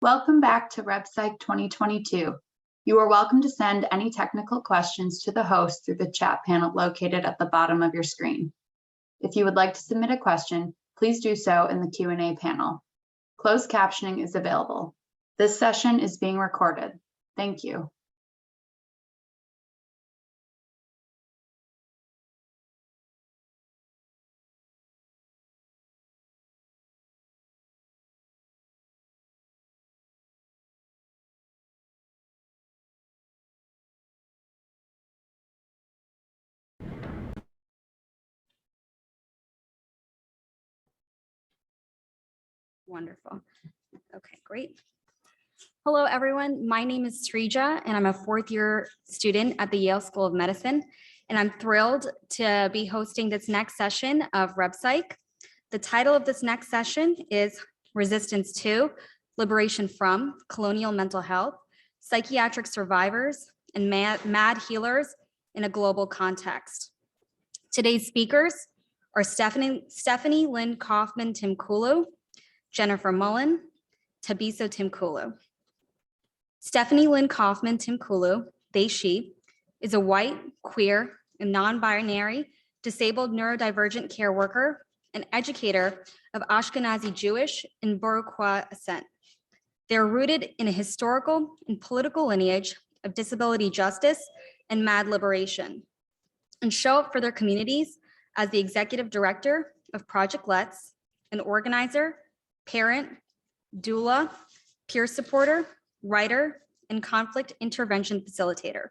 Welcome back to RepPsych 2022. You are welcome to send any technical questions to the host through the chat panel located at the bottom of your screen. If you would like to submit a question, please do so in the Q&A panel. Closed captioning is available. This session is being recorded. Thank you. Wonderful. Okay, great. Hello, everyone. My name is Srija, and I'm a fourth-year student at the Yale School of Medicine, and I'm thrilled to be hosting this next session of RepPsych. The title of this next session is Resistance to, Liberation from Colonial Mental Health, Psychiatric Survivors, and Mad Healers in a Global Context. Today's speakers are Stefanie Lynn Kaufman Mthimkhulu, Jennifer Mullan, Thabiso Mthimkhulu. Stefanie Lynn Kaufman Mthimkhulu, they, she, is a white, queer, and non-binary disabled neurodivergent care worker and educator of Ashkenazi Jewish and Baroque ascent. They are rooted in a historical and political lineage of disability justice and mad liberation, and show up for their communities as the executive director of Project Let's, an organizer, parent, doula, peer supporter, writer, and conflict intervention facilitator.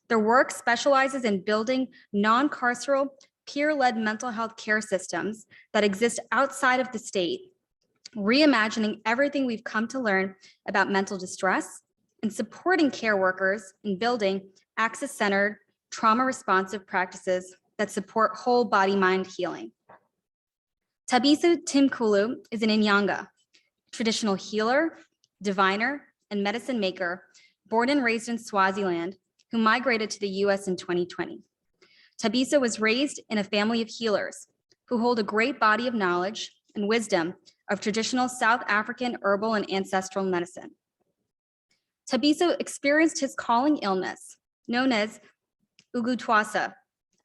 Their work specializes in building non-carceral, peer-led mental health care systems that exist outside of the state, reimagining everything we've come to learn about mental distress, and supporting care workers in building access-centered, trauma-responsive practices that support whole body-mind healing. Thabiso Mthimkhulu is an Inyanga, traditional healer, diviner, and medicine maker, born and raised in Swaziland, who migrated to the US in 2020. Thabiso was raised in a family of healers who hold a great body of knowledge and wisdom of traditional South African herbal and ancestral medicine. Thabiso experienced his calling illness, known as Ugutwasa,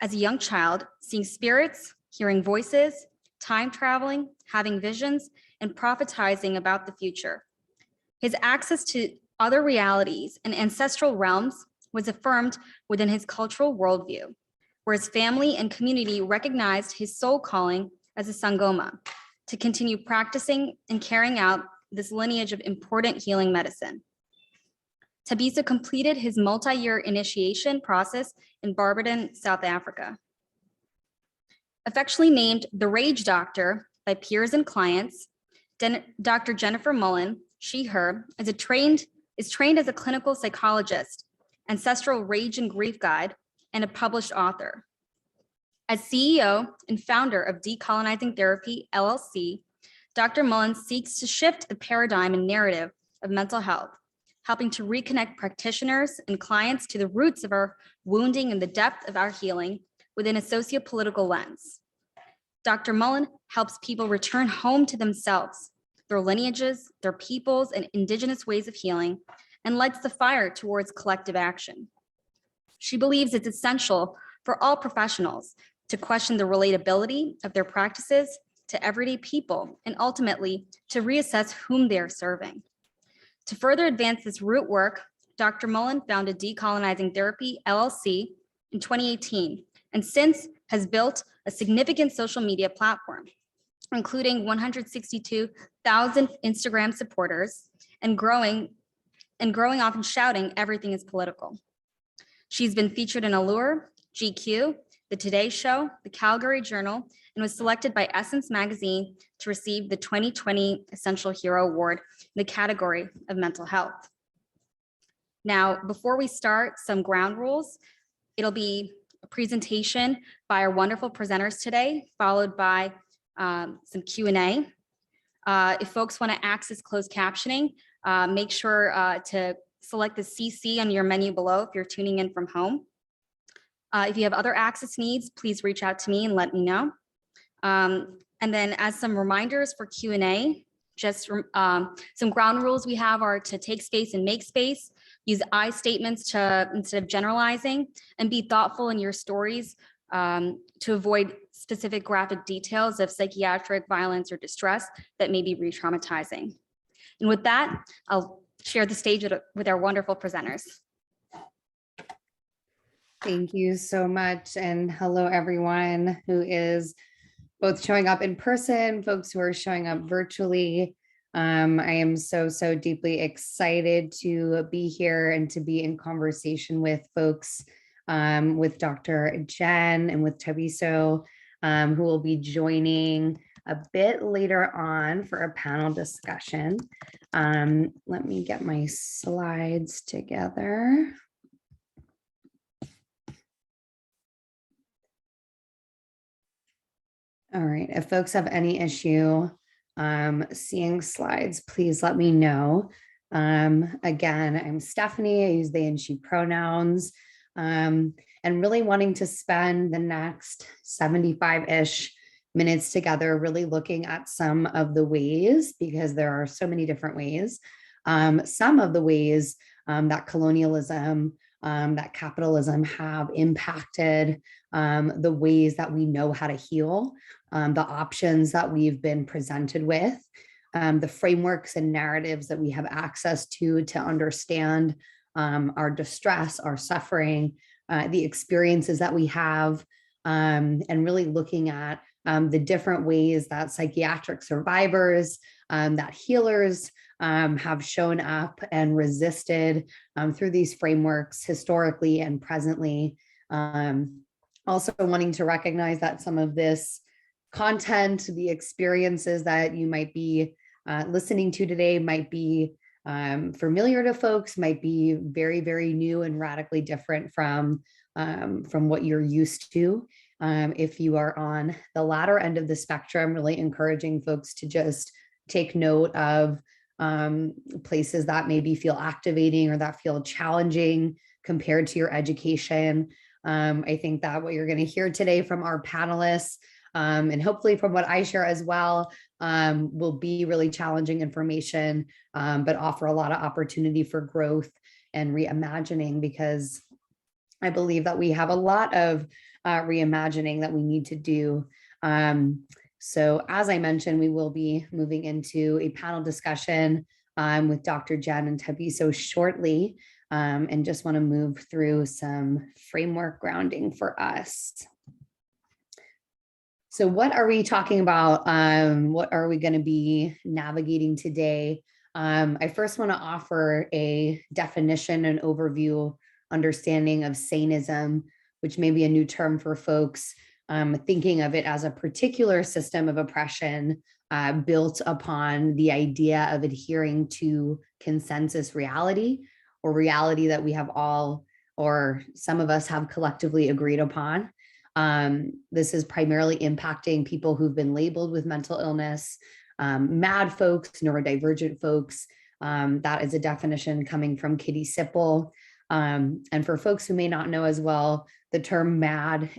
as a young child, seeing spirits, hearing voices, time traveling, having visions, and prophetizing about the future. His access to other realities and ancestral realms was affirmed within his cultural worldview, where his family and community recognized his soul calling as a Sangoma to continue practicing and carrying out this lineage of important healing medicine. Thabiso completed his multi-year initiation process in Barberton, South Africa. Affectionately named the Rage Doctor by peers and clients, Dr. Jennifer Mullan, she, her, is trained as a clinical psychologist, ancestral rage and grief guide, and a published author. As CEO and founder of Decolonizing Therapy, LLC, Dr. Mullan seeks to shift the paradigm and narrative of mental health, helping to reconnect practitioners and clients to the roots of our wounding and the depth of our healing within a socio-political lens. Dr. Mullan helps people return home to themselves, their lineages, their peoples, and indigenous ways of healing, and lights the fire towards collective action. She believes it's essential for all professionals to question the relatability of their practices to everyday people, and ultimately to reassess whom they are serving. To further advance this root work, Dr. Mullan founded Decolonizing Therapy, LLC in 2018, and since has built a significant social media platform, including 162,000 Instagram supporters and growing often shouting everything is political. She's been featured in Allure, GQ, The Today Show, The Calgary Journal, and was selected by Essence Magazine to receive the 2020 Essential Hero Award in the category of mental health. Now, before we start, some ground rules. It'll be a presentation by our wonderful presenters today, followed by some Q&A. If folks want to access closed captioning, make sure to select the CC on your menu below if you're tuning in from home. If you have other access needs, please reach out to me and let me know. And then as some reminders for Q&A, Just some ground rules we have are to take space and make space, use I statements instead of generalizing, and be thoughtful in your stories to avoid specific graphic details of psychiatric violence or distress that may be re-traumatizing. And with that, I'll share the stage with our wonderful presenters. Thank you so much. And hello, everyone who is both showing up in person, folks who are showing up virtually. I am so deeply excited to be here and to be in conversation with folks, with Dr. Jen and with Thabiso, who will be joining a bit later on for a panel discussion. Let me get my slides together. All right, if folks have any issue seeing slides, please let me know. Again, I'm Stefanie, I use they and she pronouns, and really wanting to spend the next 75-ish minutes together, really looking at some of the ways, because there are so many different ways, some of the ways that colonialism, that capitalism have impacted the ways that we know how to heal, the options that we've been presented with, the frameworks and narratives that we have access to understand our distress, our suffering, the experiences that we have, and really looking at the different ways that psychiatric survivors, that healers have shown up and resisted through these frameworks historically and presently. Also wanting to recognize that some of this content, the experiences that you might be listening to today might be familiar to folks, might be very new and radically different from what you're used to. If you are on the latter end of the spectrum, really encouraging folks to just take note of places that maybe feel activating or that feel challenging compared to your education. I think that what you're going to hear today from our panelists, and hopefully from what I share as well, will be really challenging information, but offer a lot of opportunity for growth and reimagining, because I believe that we have a lot of reimagining that we need to do. So as I mentioned, we will be moving into a panel discussion with Dr. Jen and Thabiso shortly, and just want to move through some framework grounding for us. So what are we talking about? What are we going to be navigating today? I first want to offer a definition and overview understanding of saneism, which may be a new term for folks, thinking of it as a particular system of oppression built upon the idea of adhering to consensus reality, or reality that we have all, or some of us have collectively agreed upon. This is primarily impacting people who've been labeled with mental illness, mad folks, neurodivergent folks. That is a definition coming from Kitty Sipple. And for folks who may not know as well, the term mad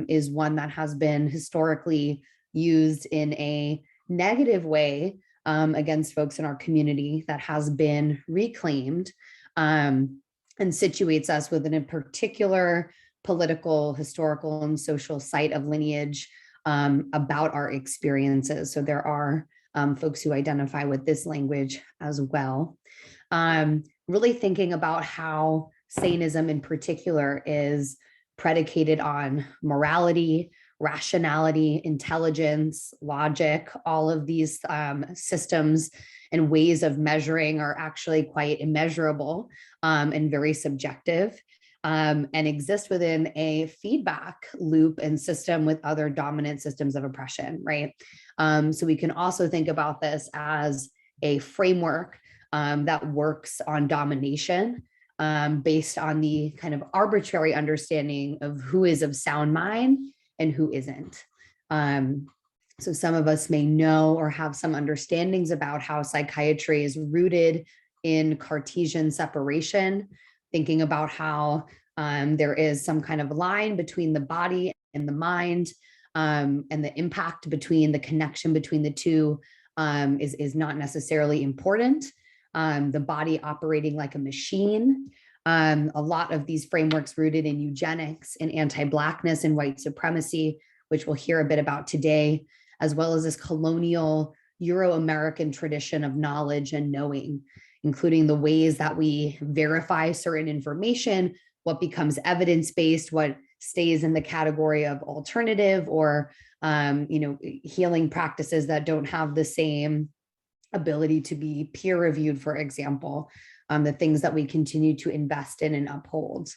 is one that has been historically used in a negative way against folks in our community, that has been reclaimed and situates us within a particular political, historical, and social site of lineage about our experiences. So there are folks who identify with this language as well. Really thinking about how saneism in particular is predicated on morality, rationality, intelligence, logic. All of these systems and ways of measuring are actually quite immeasurable and very subjective, and exist within a feedback loop and system with other dominant systems of oppression, right? So we can also think about this as a framework that works on domination based on the kind of arbitrary understanding of who is of sound mind and who isn't. So some of us may know or have some understandings about how psychiatry is rooted in Cartesian separation, thinking about how there is some kind of line between the body and the mind, and the impact between the connection between the two is not necessarily important. The body operating like a machine. A lot of these frameworks rooted in eugenics and anti-Blackness and white supremacy, which we'll hear a bit about today, as well as this colonial Euro-American tradition of knowledge and knowing, including the ways that we verify certain information, what becomes evidence-based, what stays in the category of alternative or healing practices that don't have the same ability to be peer reviewed, for example, the things that we continue to invest in and uphold.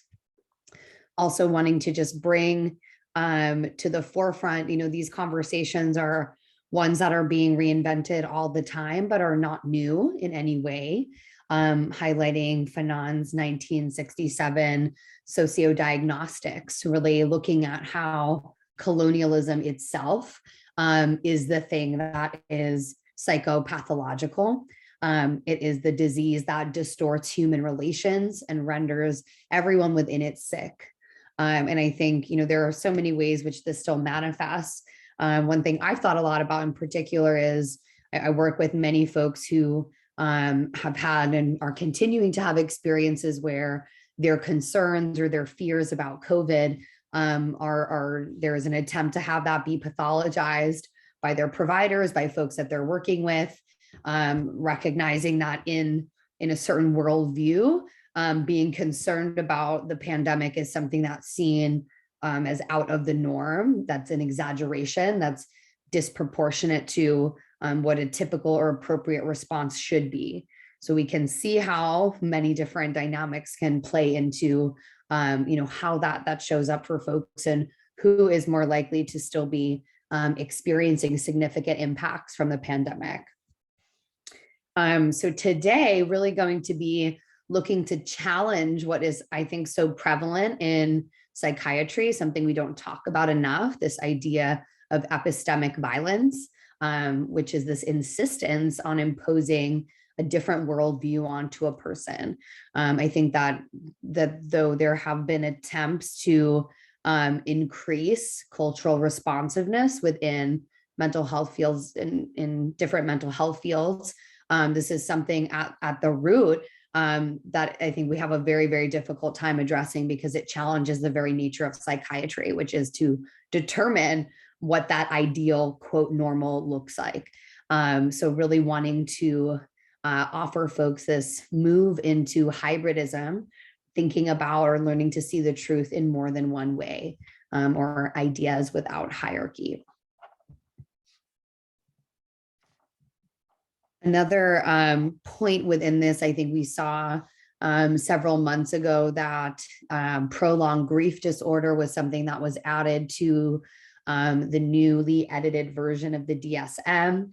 Also wanting to just bring to the forefront, these conversations are ones that are being reinvented all the time, but are not new in any way. Highlighting Fanon's 1967 sociodiagnostics, really looking at how colonialism itself is the thing that is psychopathological. It is the disease that distorts human relations and renders everyone within it sick. And I think, there are so many ways which this still manifests. One thing I've thought a lot about in particular is I work with many folks who have had and are continuing to have experiences where their concerns or their fears about COVID there is an attempt to have that be pathologized by their providers, by folks that they're working with, recognizing that in a certain worldview, being concerned about the pandemic is something that's seen as out of the norm, that's an exaggeration, that's disproportionate to what a typical or appropriate response should be. So we can see how many different dynamics can play into, how that shows up for folks and who is more likely to still be experiencing significant impacts from the pandemic. So today, really going to be looking to challenge what is, I think, so prevalent in psychiatry, something we don't talk about enough, this idea of epistemic violence, which is this insistence on imposing a different worldview onto a person. I think that though there have been attempts to increase cultural responsiveness within mental health fields in different mental health fields, this is something at the root that I think we have a very, very difficult time addressing because it challenges the very nature of psychiatry, which is to determine what that ideal, quote, normal looks like. So really wanting to offer folks this move into hybridism, thinking about or learning to see the truth in more than one way, or ideas without hierarchy. Another point within this, I think we saw several months ago that prolonged grief disorder was something that was added to the newly edited version of the DSM.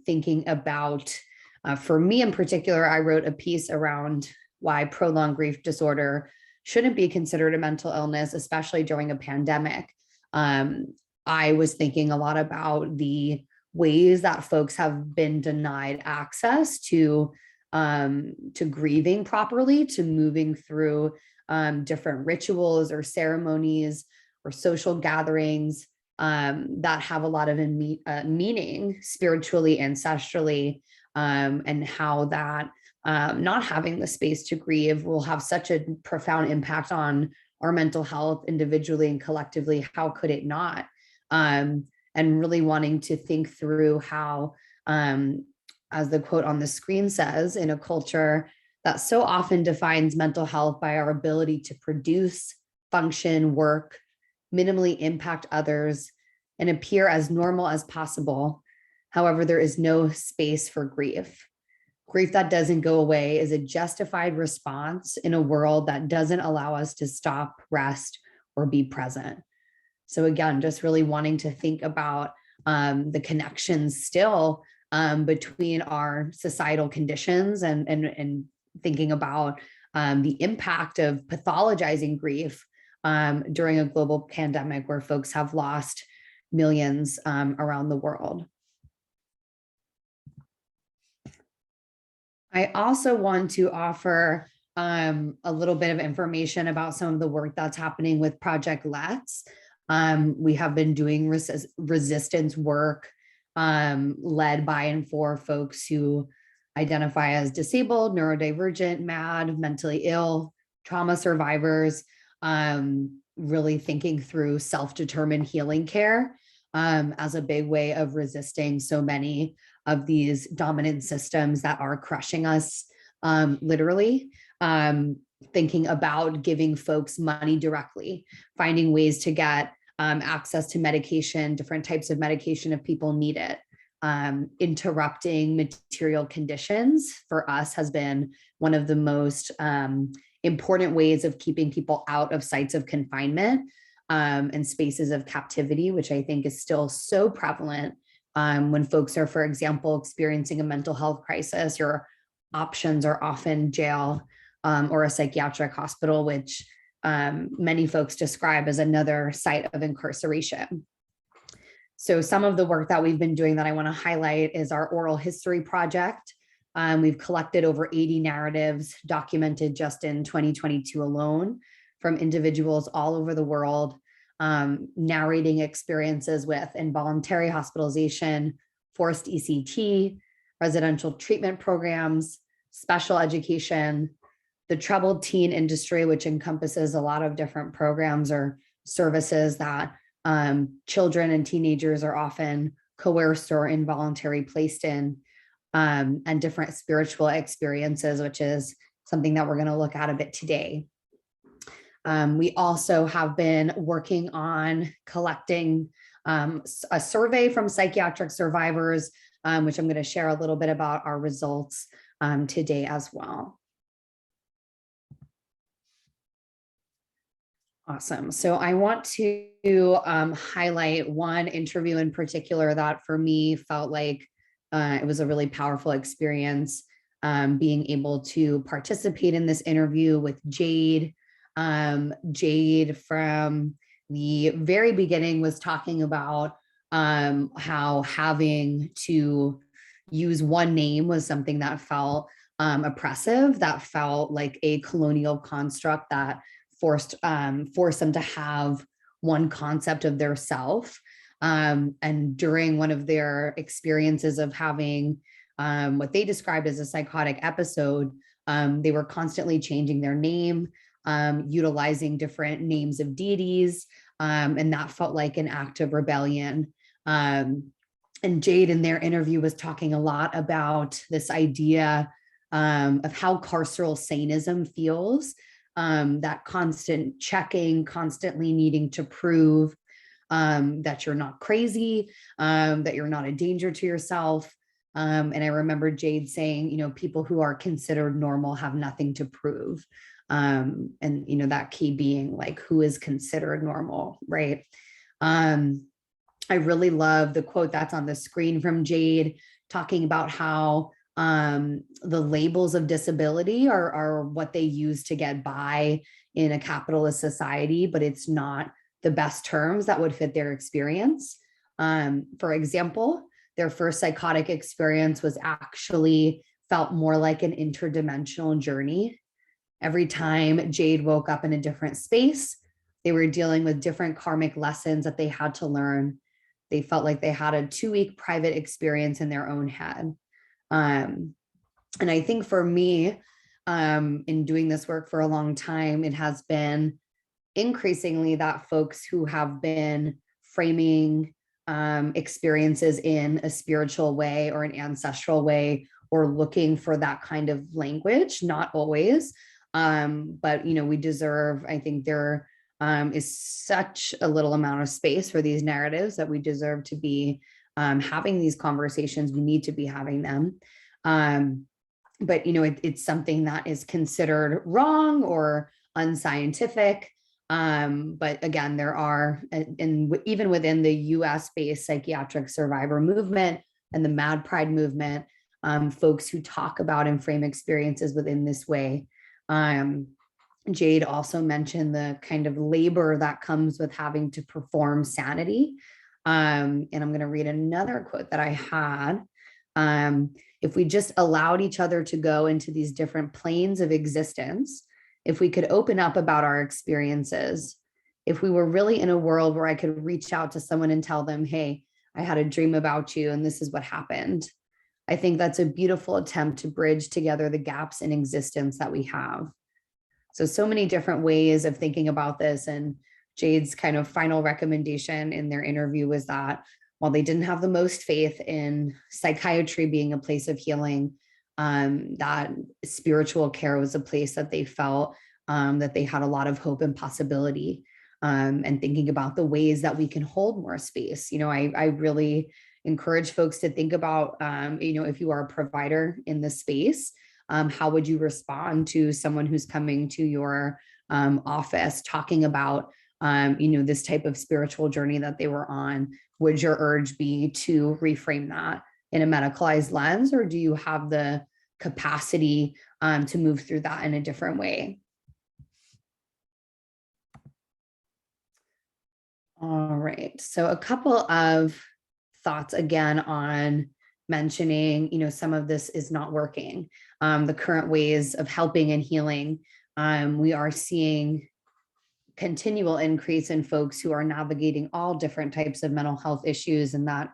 Thinking about, for me in particular, I wrote a piece around why prolonged grief disorder shouldn't be considered a mental illness, especially during a pandemic. I was thinking a lot about the ways that folks have been denied access to grieving properly, to moving through different rituals or ceremonies or social gatherings that have a lot of meaning spiritually, ancestrally, and how that not having the space to grieve will have such a profound impact on our mental health individually and collectively. How could it not? And really wanting to think through how, as the quote on the screen says, in a culture that so often defines mental health by our ability to produce, function, work, minimally impact others, and appear as normal as possible. However, there is no space for grief. Grief that doesn't go away is a justified response in a world that doesn't allow us to stop, rest, or be present. So again, just really wanting to think about the connections still between our societal conditions and thinking about the impact of pathologizing grief during a global pandemic where folks have lost millions around the world. I also want to offer a little bit of information about some of the work that's happening with Project Let's. We have been doing resistance work led by and for folks who identify as disabled, neurodivergent, MAD, mentally ill, trauma survivors, really thinking through self-determined healing care as a big way of resisting so many of these dominant systems that are crushing us, literally. Thinking about giving folks money directly, finding ways to get access to medication, different types of medication if people need it. Interrupting material conditions for us has been one of the most important ways of keeping people out of sites of confinement and spaces of captivity, which I think is still so prevalent when folks are, for example, experiencing a mental health crisis. Your options are often jail or a psychiatric hospital, which many folks describe as another site of incarceration. So some of the work that we've been doing that I want to highlight is our oral history project. We've collected over 80 narratives documented just in 2022 alone from individuals all over the world, narrating experiences with involuntary hospitalization, forced ECT, residential treatment programs, special education, the troubled teen industry, which encompasses a lot of different programs or services that children and teenagers are often coerced or involuntarily placed in, and different spiritual experiences, which is something that we're going to look at a bit today. We also have been working on collecting a survey from psychiatric survivors, which I'm going to share a little bit about our results today as well. Awesome. So I want to highlight one interview in particular that for me felt like it was a really powerful experience, being able to participate in this interview with Jade. Jade from the very beginning was talking about how having to use one name was something that felt oppressive, that felt like a colonial construct that forced them to have one concept of their self. And during one of their experiences of having what they described as a psychotic episode, they were constantly changing their name, utilizing different names of deities, and that felt like an act of rebellion. And Jade in their interview was talking a lot about this idea of how carceral saneism feels, that constant checking, constantly needing to prove that you're not crazy, that you're not a danger to yourself. And I remember Jade saying, you know, people who are considered normal have nothing to prove. And, you know, that key being like, who is considered normal, right? I really love the quote that's on the screen from Jade, talking about how the labels of disability are what they use to get by in a capitalist society, but it's not the best terms that would fit their experience. For example, their first psychotic experience was actually felt more like an interdimensional journey. Every time Jade woke up in a different space, they were dealing with different karmic lessons that they had to learn. They felt like they had a 2-week private experience in their own head. And I think for me, in doing this work for a long time, it has been increasingly that folks who have been framing experiences in a spiritual way or an ancestral way, or looking for that kind of language, not always, but, you know, we deserve, I think there is such a little amount of space for these narratives that we deserve to be having these conversations. We need to be having them. But, you know, it's something that is considered wrong or unscientific. But again, there are, and even within the US-based psychiatric survivor movement and the Mad Pride movement, folks who talk about and frame experiences within this way. Jade also mentioned the kind of labor that comes with having to perform sanity. And I'm going to read another quote that I had. If we just allowed each other to go into these different planes of existence, if we could open up about our experiences, if we were really in a world where I could reach out to someone and tell them, hey, I had a dream about you and this is what happened. I think that's a beautiful attempt to bridge together the gaps in existence that we have. So many different ways of thinking about this. And Jade's kind of final recommendation in their interview was that while they didn't have the most faith in psychiatry being a place of healing, that spiritual care was a place that they felt that they had a lot of hope and possibility, and thinking about the ways that we can hold more space. I really encourage folks to think about, if you are a provider in this space, how would you respond to someone who's coming to your office talking about, this type of spiritual journey that they were on? Would your urge be to reframe that in a medicalized lens, or do you have the capacity to move through that in a different way? All right, so a couple of thoughts again on mentioning, some of this is not working. The current ways of helping and healing, we are seeing continual increase in folks who are navigating all different types of mental health issues. And that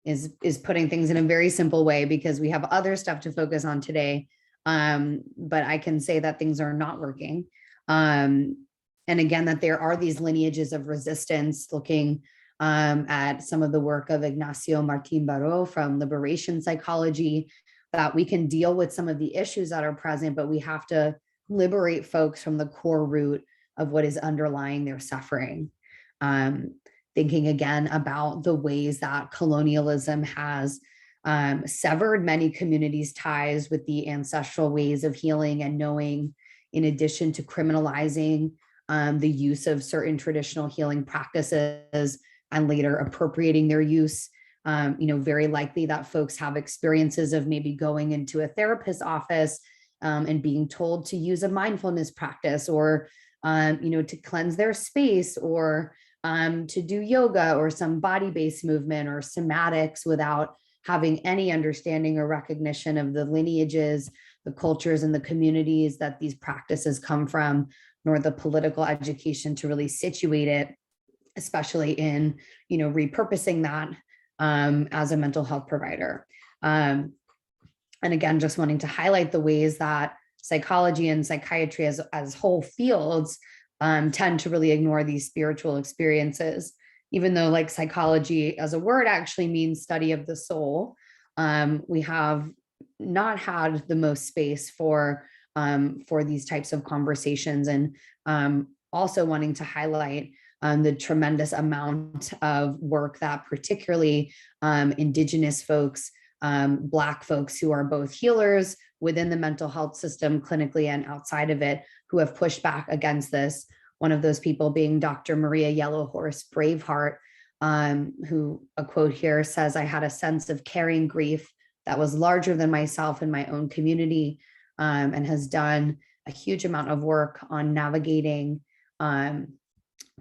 is putting things in a very simple way, because we have other stuff to focus on today. But I can say that things are not working. And again, that there are these lineages of resistance, looking at some of the work of Ignacio Martin Baró from liberation psychology, that we can deal with some of the issues that are present, but we have to liberate folks from the core root of what is underlying their suffering. Thinking again about the ways that colonialism has severed many communities' ties with the ancestral ways of healing and knowing, in addition to criminalizing the use of certain traditional healing practices and later appropriating their use. Very likely that folks have experiences of maybe going into a therapist's office and being told to use a mindfulness practice, or to cleanse their space, or to do yoga or some body-based movement or somatics, without having any understanding or recognition of the lineages, the cultures, and the communities that these practices come from, nor the political education to really situate it, especially in, repurposing that as a mental health provider. And again, just wanting to highlight the ways that psychology and psychiatry as whole fields tend to really ignore these spiritual experiences, even though like psychology as a word actually means study of the soul. We have not had the most space for these types of conversations, and also wanting to highlight the tremendous amount of work that particularly Indigenous folks, Black folks who are both healers within the mental health system clinically and outside of it, who have pushed back against this. One of those people being Dr. Maria Yellowhorse Braveheart, who, a quote here says, "I had a sense of carrying grief that was larger than myself and my own community," and has done a huge amount of work on navigating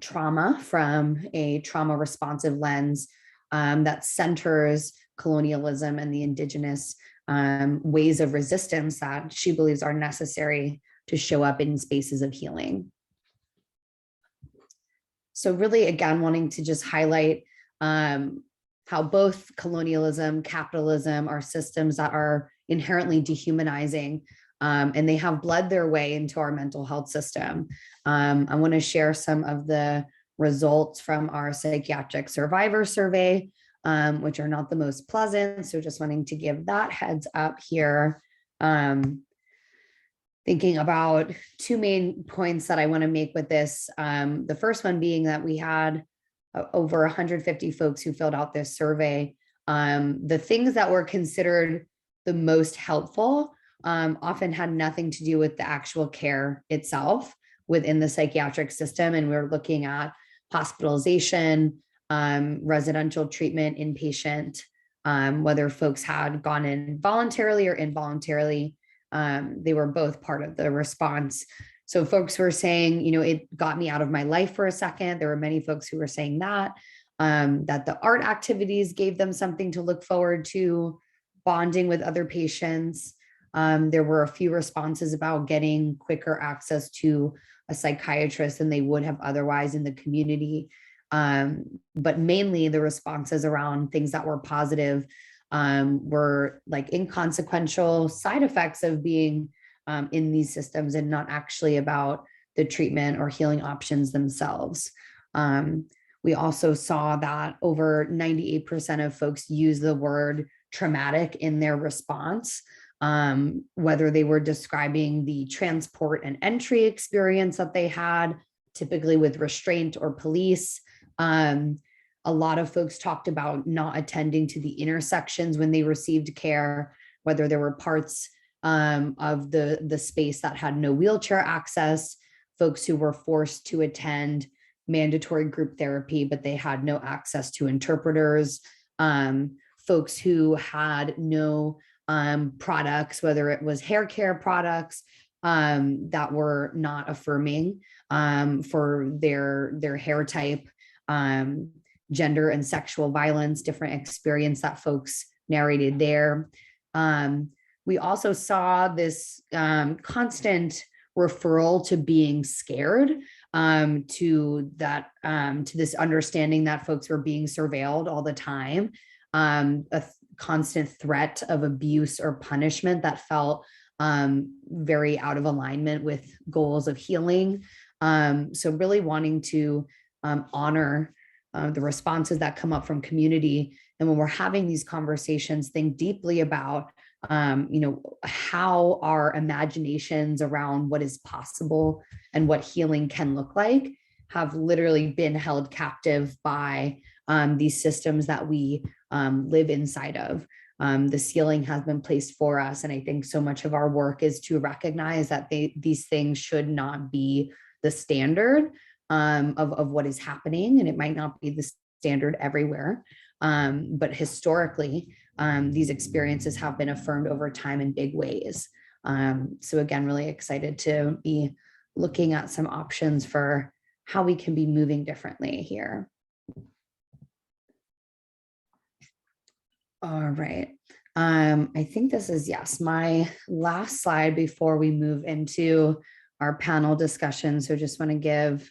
trauma from a trauma responsive lens that centers colonialism and the Indigenous ways of resistance that she believes are necessary to show up in spaces of healing. So really, again, wanting to just highlight how both colonialism, capitalism are systems that are inherently dehumanizing, and they have bled their way into our mental health system. I want to share some of the results from our psychiatric survivor survey, which are not the most pleasant. So just wanting to give that heads up here. Thinking about two main points that I want to make with this. The first one being that we had over 150 folks who filled out this survey. The things that were considered the most helpful often had nothing to do with the actual care itself within the psychiatric system. And we're looking at hospitalization, residential treatment, inpatient, whether folks had gone in voluntarily or involuntarily. They were both part of the response. So folks were saying, it got me out of my life for a second. There were many folks who were saying that the art activities gave them something to look forward to, bonding with other patients. There were a few responses about getting quicker access to a psychiatrist than they would have otherwise in the community. But mainly the responses around things that were positive were like inconsequential side effects of being in these systems and not actually about the treatment or healing options themselves. We also saw that over 98% of folks use the word traumatic in their response, whether they were describing the transport and entry experience that they had, typically with restraint or police. A lot of folks talked about not attending to the intersections when they received care, whether there were parts of the space that had no wheelchair access, folks who were forced to attend mandatory group therapy, but they had no access to interpreters, folks who had no products, whether it was hair care products that were not affirming for their hair type, gender and sexual violence, different experience that folks narrated there. We also saw this constant referral to being scared, to this understanding that folks were being surveilled all the time, a constant threat of abuse or punishment that felt very out of alignment with goals of healing. So really wanting to honor the responses that come up from community. And when we're having these conversations, think deeply about how our imaginations around what is possible and what healing can look like have literally been held captive by these systems that we live inside of. The ceiling has been placed for us. And I think so much of our work is to recognize that these things should not be the standard of what is happening. And it might not be the standard everywhere. But historically, these experiences have been affirmed over time in big ways. So again, really excited to be looking at some options for how we can be moving differently here. All right. I think this is, yes, my last slide before we move into our panel discussion. So just want to give,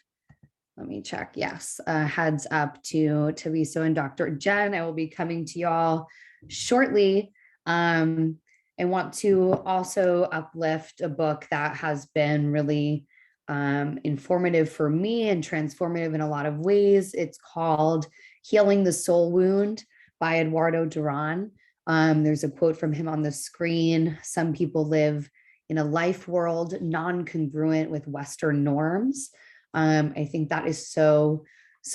let me check. Yes, heads up to Thabiso and Dr. Jen. I will be coming to y'all shortly. I want to also uplift a book that has been really informative for me and transformative in a lot of ways. It's called Healing the Soul Wound by Eduardo Duran. There's a quote from him on the screen. Some people live in a life world non-congruent with Western norms. I think that is so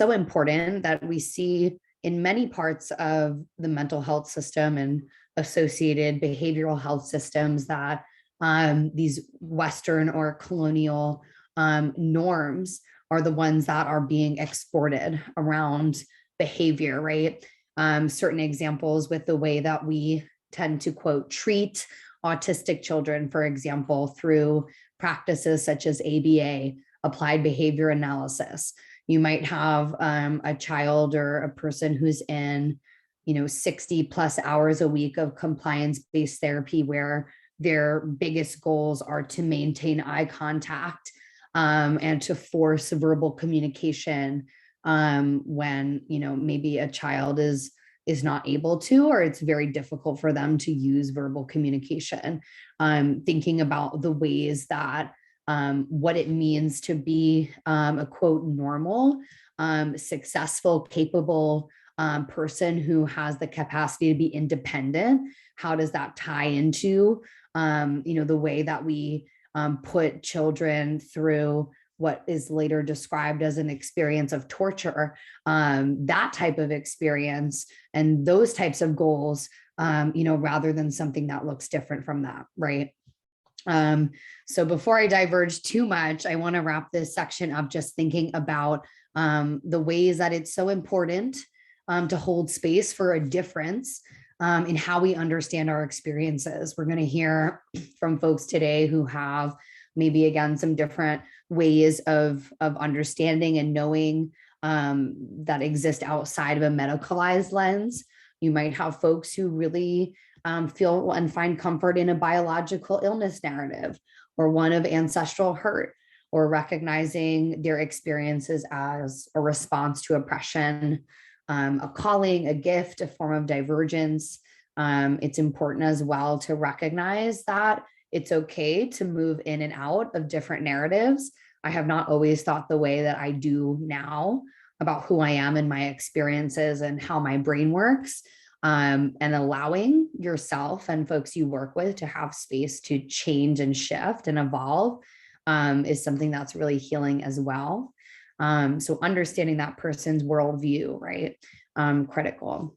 important that we see in many parts of the mental health system and associated behavioral health systems that these Western or colonial norms are the ones that are being exported around behavior, right? Certain examples with the way that we tend to, quote, treat autistic children, for example, through practices such as ABA, applied behavior analysis. You might have a child or a person who's in, 60 plus hours a week of compliance-based therapy where their biggest goals are to maintain eye contact and to force verbal communication when, maybe a child is not able to, or it's very difficult for them to use verbal communication. Thinking about the ways that what it means to be a, quote, normal, successful, capable person who has the capacity to be independent. How does that tie into, the way that we put children through what is later described as an experience of torture, that type of experience and those types of goals, rather than something that looks different from that, right? So before I diverge too much, I want to wrap this section up just thinking about the ways that it's so important to hold space for a difference in how we understand our experiences. We're going to hear from folks today who have maybe, again, some different ways of understanding and knowing that exist outside of a medicalized lens. You might have folks who really feel and find comfort in a biological illness narrative or one of ancestral hurt, or recognizing their experiences as a response to oppression, a calling, a gift, a form of divergence. It's important as well to recognize that it's okay to move in and out of different narratives. I have not always thought the way that I do now about who I am and my experiences and how my brain works. And allowing yourself and folks you work with to have space to change and shift and evolve is something that's really healing as well. So understanding that person's worldview, right? Critical.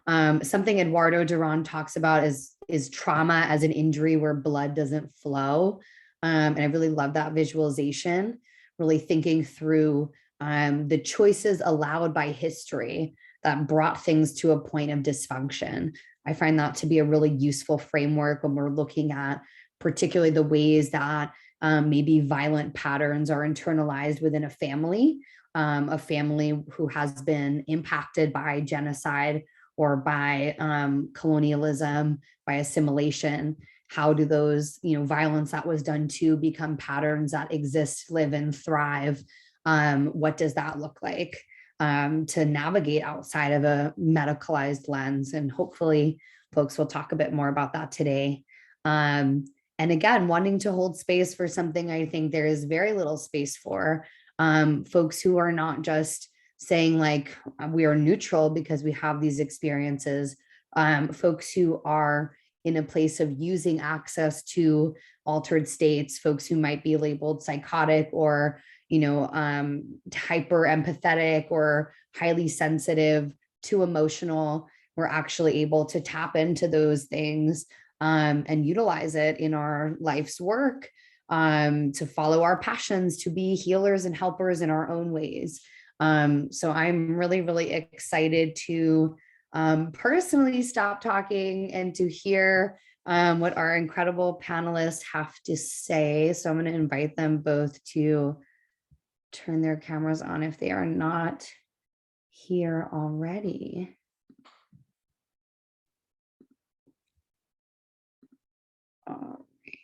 Something Eduardo Duran talks about is trauma as an injury where blood doesn't flow. And I really love that visualization, really thinking through the choices allowed by history that brought things to a point of dysfunction. I find that to be a really useful framework when we're looking at particularly the ways that maybe violent patterns are internalized within a family who has been impacted by genocide or by colonialism, by assimilation. How do those, violence that was done to become patterns that exist, live, and thrive? What does that look like? To navigate outside of a medicalized lens. And hopefully folks will talk a bit more about that today. And again, wanting to hold space for something I think there is very little space for, folks who are not just saying like, we are neutral because we have these experiences, folks who are in a place of using access to altered states, folks who might be labeled psychotic or hyper empathetic or highly sensitive to emotional. We're actually able to tap into those things and utilize it in our life's work, to follow our passions, to be healers and helpers in our own ways. So I'm really, really excited to personally stop talking and to hear what our incredible panelists have to say. So I'm going to invite them both to turn their cameras on if they are not here already. All right.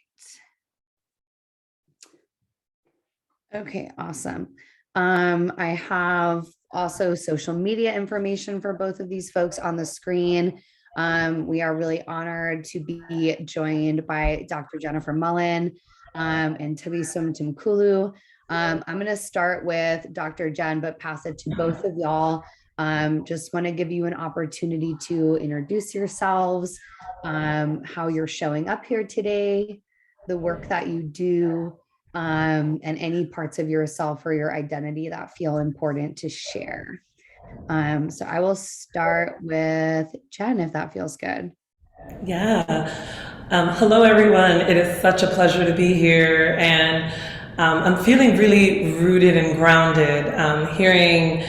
Okay, awesome. I have also social media information for both of these folks on the screen. We are really honored to be joined by Dr. Jennifer Mullan and Thabiso Mthimkhulu. I'm going to start with Dr. Jen, but pass it to both of y'all. Just want to give you an opportunity to introduce yourselves, how you're showing up here today, the work that you do, and any parts of yourself or your identity that feel important to share. So I will start with Jen, if that feels good. Yeah. Hello, everyone. It is such a pleasure to be here. And I'm feeling really rooted and grounded, hearing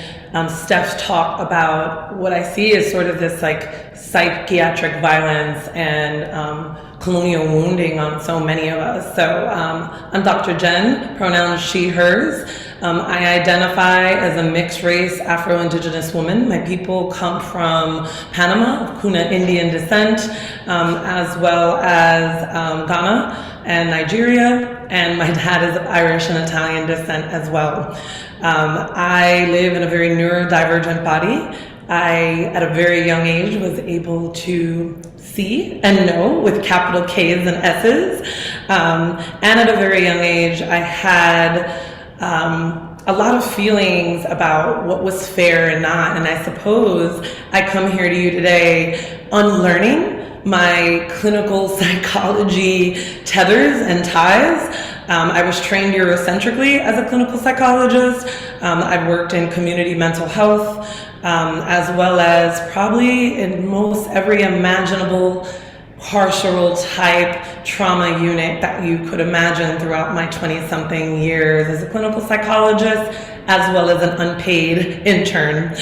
Steph talk about what I see as sort of this like psychiatric violence and colonial wounding on so many of us. So I'm Dr. Jen, pronouns she, hers. I identify as a mixed race Afro-Indigenous woman. My people come from Panama, of Kuna Indian descent, as well as Ghana and Nigeria. And my dad is of Irish and Italian descent as well. I live in a very neurodivergent body. I, at a very young age, was able to see and know with capital K's and S's. And at a very young age, I had a lot of feelings about what was fair and not. And I suppose I come here to you today unlearning my clinical psychology tethers and ties. I was trained Eurocentrically as a clinical psychologist. I've worked in community mental health, as well as probably in most every imaginable carceral type trauma unit that you could imagine throughout my 20-something years as a clinical psychologist, as well as an unpaid intern.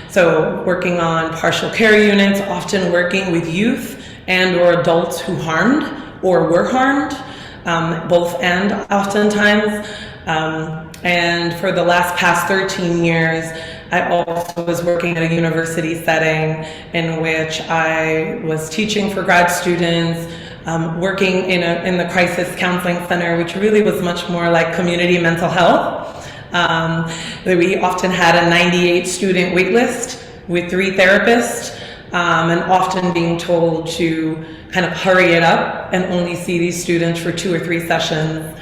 So working on partial care units, often working with youth and or adults who harmed or were harmed, both and oftentimes. And for the past 13 years, I also was working at a university setting in which I was teaching for grad students, working in the crisis counseling center, which really was much more like community mental health. We often had a 98 student wait list with 3 therapists, and often being told to kind of hurry it up and only see these students for 2 or 3 sessions.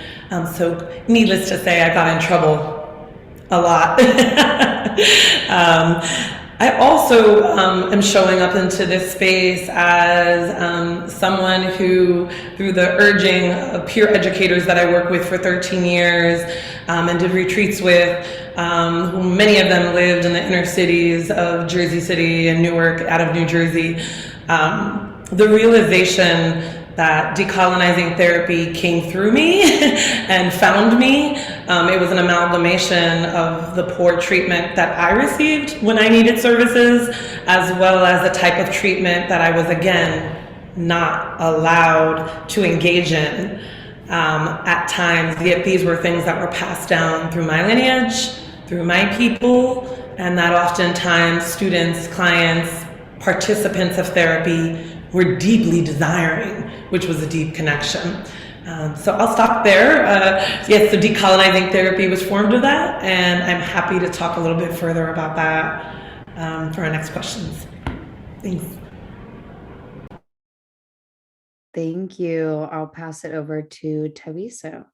So needless to say, I got in trouble a lot. I also am showing up into this space as someone who, through the urging of peer educators that I work with for 13 years and did retreats with, who many of them lived in the inner cities of Jersey City and Newark out of New Jersey, the realization that decolonizing therapy came through me and found me. It was an amalgamation of the poor treatment that I received when I needed services, as well as the type of treatment that I was, again, not allowed to engage in at times. Yet these were things that were passed down through my lineage, through my people, and that oftentimes students, clients, participants of therapy were deeply desiring, which was a deep connection. So I'll stop there. Yes, the decolonizing therapy was formed of that, and I'm happy to talk a little bit further about that for our next questions. Thanks. Thank you. I'll pass it over to Thabiso.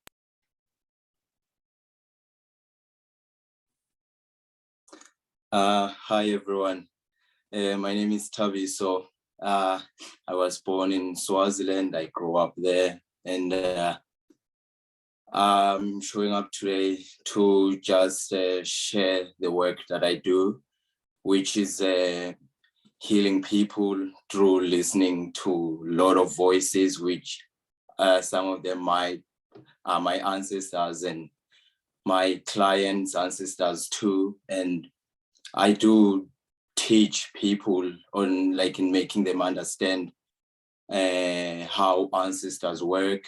Hi, everyone. My name is Thabiso. I was born in Swaziland. I grew up there, and I'm showing up today to just share the work that I do, which is healing people through listening to a lot of voices, which some of them are my ancestors and my clients' ancestors too. And I do teach people on, like, in making them understand how ancestors work.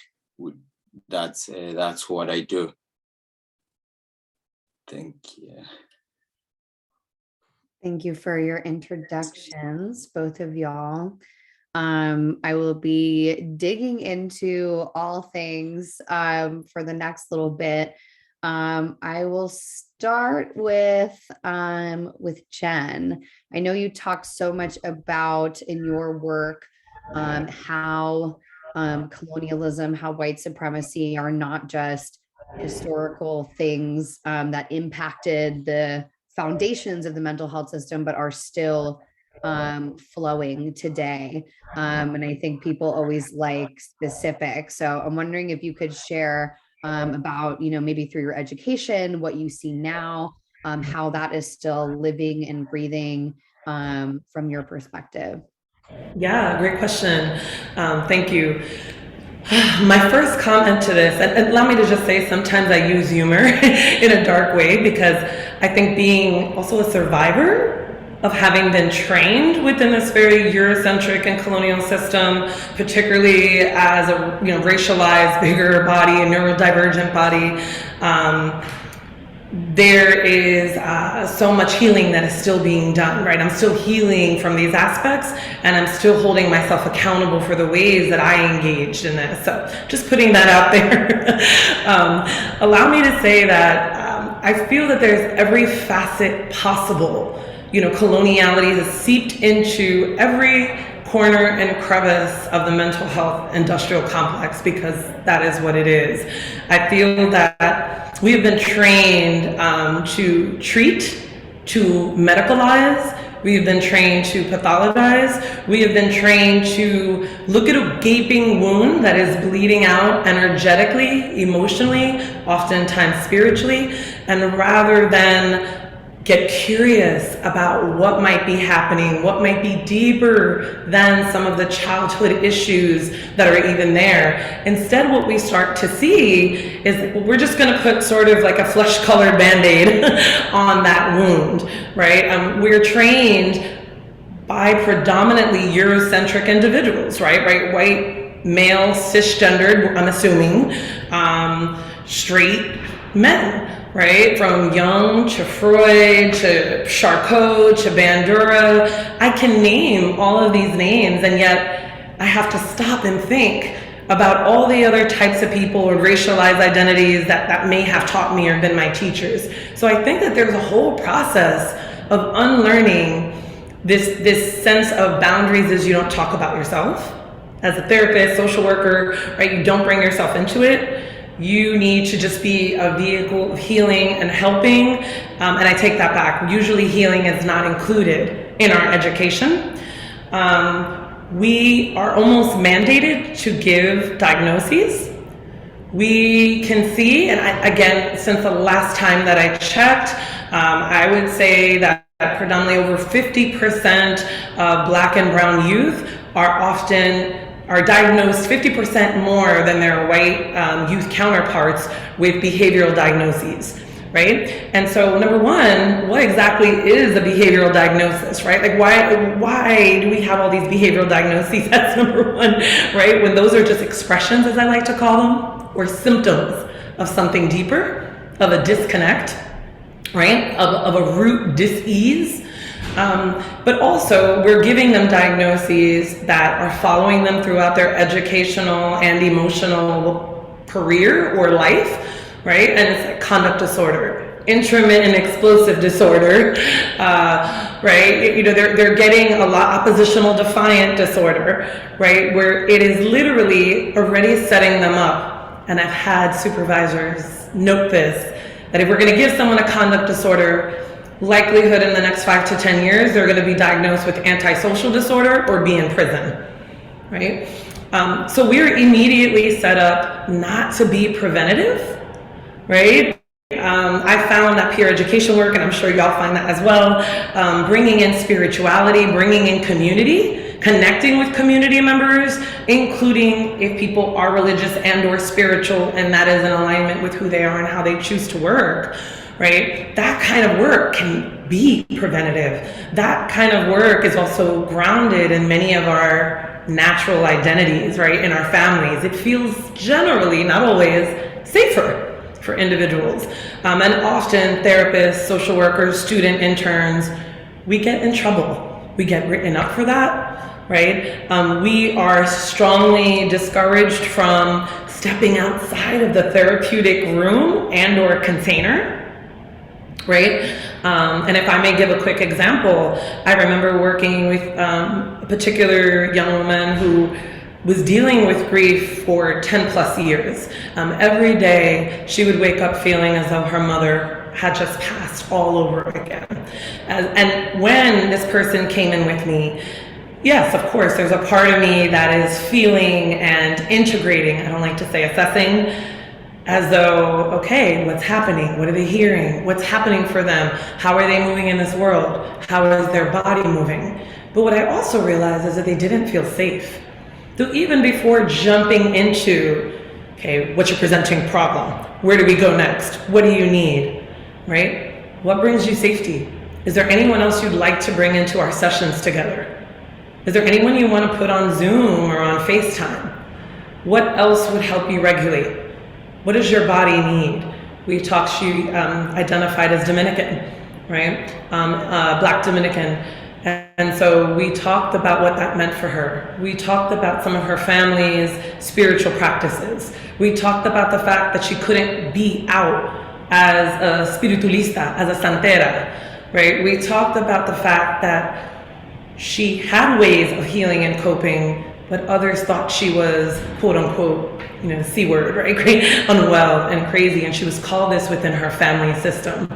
That's what I do. Thank you. Thank you for your introductions, both of y'all. I will be digging into all things for the next little bit. I will start with Jen. I know you talk so much about in your work how colonialism, how white supremacy are not just historical things that impacted the foundations of the mental health system, but are still flowing today. And I think people always like specifics. So I'm wondering if you could share about, maybe through your education, what you see now, how that is still living and breathing from your perspective. Yeah, great question. Thank you. My first comment to this, and allow me to just say, sometimes I use humor in a dark way, because I think being also a survivor of having been trained within this very Eurocentric and colonial system, particularly as a racialized, bigger body, a neurodivergent body, there is so much healing that is still being done, right? I'm still healing from these aspects, and I'm still holding myself accountable for the ways that I engaged in this. So just putting that out there. Allow me to say that I feel that there's every facet possible. Coloniality has seeped into every corner and crevice of the mental health industrial complex, because that is what it is. I feel that we have been trained to treat, to medicalize. We have been trained to pathologize. We have been trained to look at a gaping wound that is bleeding out energetically, emotionally, oftentimes spiritually, and rather than get curious about what might be happening, what might be deeper than some of the childhood issues that are even there. Instead, what we start to see is we're just gonna put sort of like a flesh-colored Band-Aid on that wound, right? We're trained by predominantly Eurocentric individuals, right? White, male, cisgendered, I'm assuming, straight men. Right? From Jung to Freud to Charcot to Bandura. I can name all of these names, and yet I have to stop and think about all the other types of people or racialized identities that may have taught me or been my teachers. So I think that there's a whole process of unlearning this sense of boundaries is you don't talk about yourself. As a therapist, social worker, right, you don't bring yourself into it. You need to just be a vehicle of healing and helping. And I take that back. Usually healing is not included in our education. We are almost mandated to give diagnoses. We can see, and again, since the last time that I checked, I would say that predominantly over 50% of Black and brown youth are diagnosed 50% more than their white youth counterparts with behavioral diagnoses, right? And so number one, what exactly is a behavioral diagnosis, right? Like why do we have all these behavioral diagnoses? That's number one, right? When those are just expressions, as I like to call them, or symptoms of something deeper, of a disconnect, right? Of a root dis-ease. But also we're giving them diagnoses that are following them throughout their educational and emotional career or life, right? And it's like conduct disorder, intermittent explosive disorder, right? You know, they're getting a lot oppositional defiant disorder, right? Where it is literally already setting them up. And I've had supervisors note this, that if we're going to give someone a conduct disorder, likelihood in the next 5 to 10 years, they're going to be diagnosed with antisocial disorder or be in prison, right? So we're immediately set up not to be preventative, right? I found that peer education work, and I'm sure y'all find that as well, bringing in spirituality, bringing in community, connecting with community members, including if people are religious and or spiritual, and that is in alignment with who they are and how they choose to work, right? That kind of work can be preventative. That kind of work is also grounded in many of our natural identities, right? In our families. It feels generally, not always, safer for individuals. And often therapists, social workers, student interns, we get in trouble. We get written up for that, right? We are strongly discouraged from stepping outside of the therapeutic room and or container, right? And if I may give a quick example, I remember working with a particular young woman who was dealing with grief for 10 plus years. Every day she would wake up feeling as though her mother had just passed all over again. And when this person came in with me, yes, of course, there's a part of me that is feeling and integrating, I don't like to say assessing, as though, okay, what's happening? What are they hearing? What's happening for them? How are they moving in this world? How is their body moving? But what I also realized is that they didn't feel safe. So even before jumping into, okay, what's your presenting problem? Where do we go next? What do you need, right? What brings you safety? Is there anyone else you'd like to bring into our sessions together? Is there anyone you want to put on Zoom or on FaceTime? What else would help you regulate? What does your body need? We talked, she identified as Dominican, right? Black Dominican. And so we talked about what that meant for her. We talked about some of her family's spiritual practices. We talked about the fact that she couldn't be out as a spiritualista, as a santera, right? We talked about the fact that she had ways of healing and coping, but others thought she was, quote unquote, you know, C word, right? Unwell and crazy, and she was called this within her family system,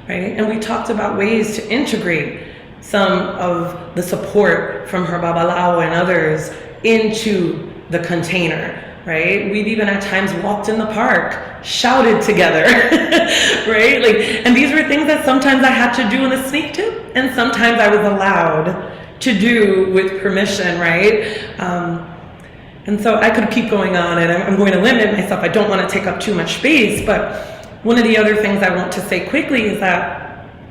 right? And we talked about ways to integrate some of the support from her babalawo and others into the container, right? We've even at times walked in the park, shouted together, right? Like, and these were things that sometimes I had to do in the sneak tip, and sometimes I was allowed to do with permission, right? And so I could keep going on, and I'm going to limit myself. I don't want to take up too much space, but one of the other things I want to say quickly is that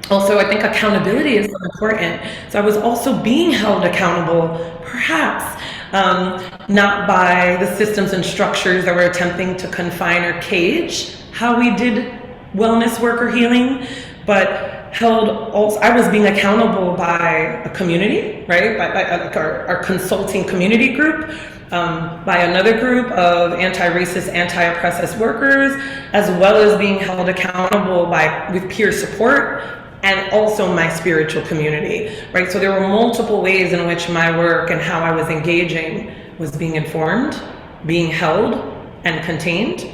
also, I think accountability is so important. So I was also being held accountable, perhaps not by the systems and structures that were attempting to confine or cage how we did wellness work or healing, but held also, I was being accountable by a community, right? By our consulting community group, by another group of anti-racist, anti-oppressist workers, as well as being held accountable with peer support and also my spiritual community, right? So there were multiple ways in which my work and how I was engaging was being informed, being held, and contained.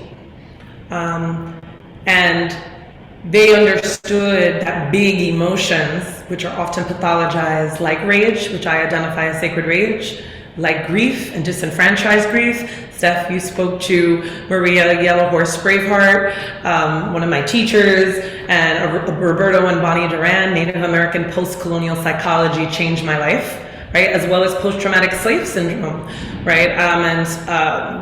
And they understood that big emotions, which are often pathologized, like rage, which I identify as sacred rage, like grief and disenfranchised grief. Steph, you spoke to Maria Yellow Horse Braveheart, one of my teachers, and Roberto and Bonnie Duran, Native American post-colonial psychology changed my life, right? As well as post-traumatic slave syndrome, right? And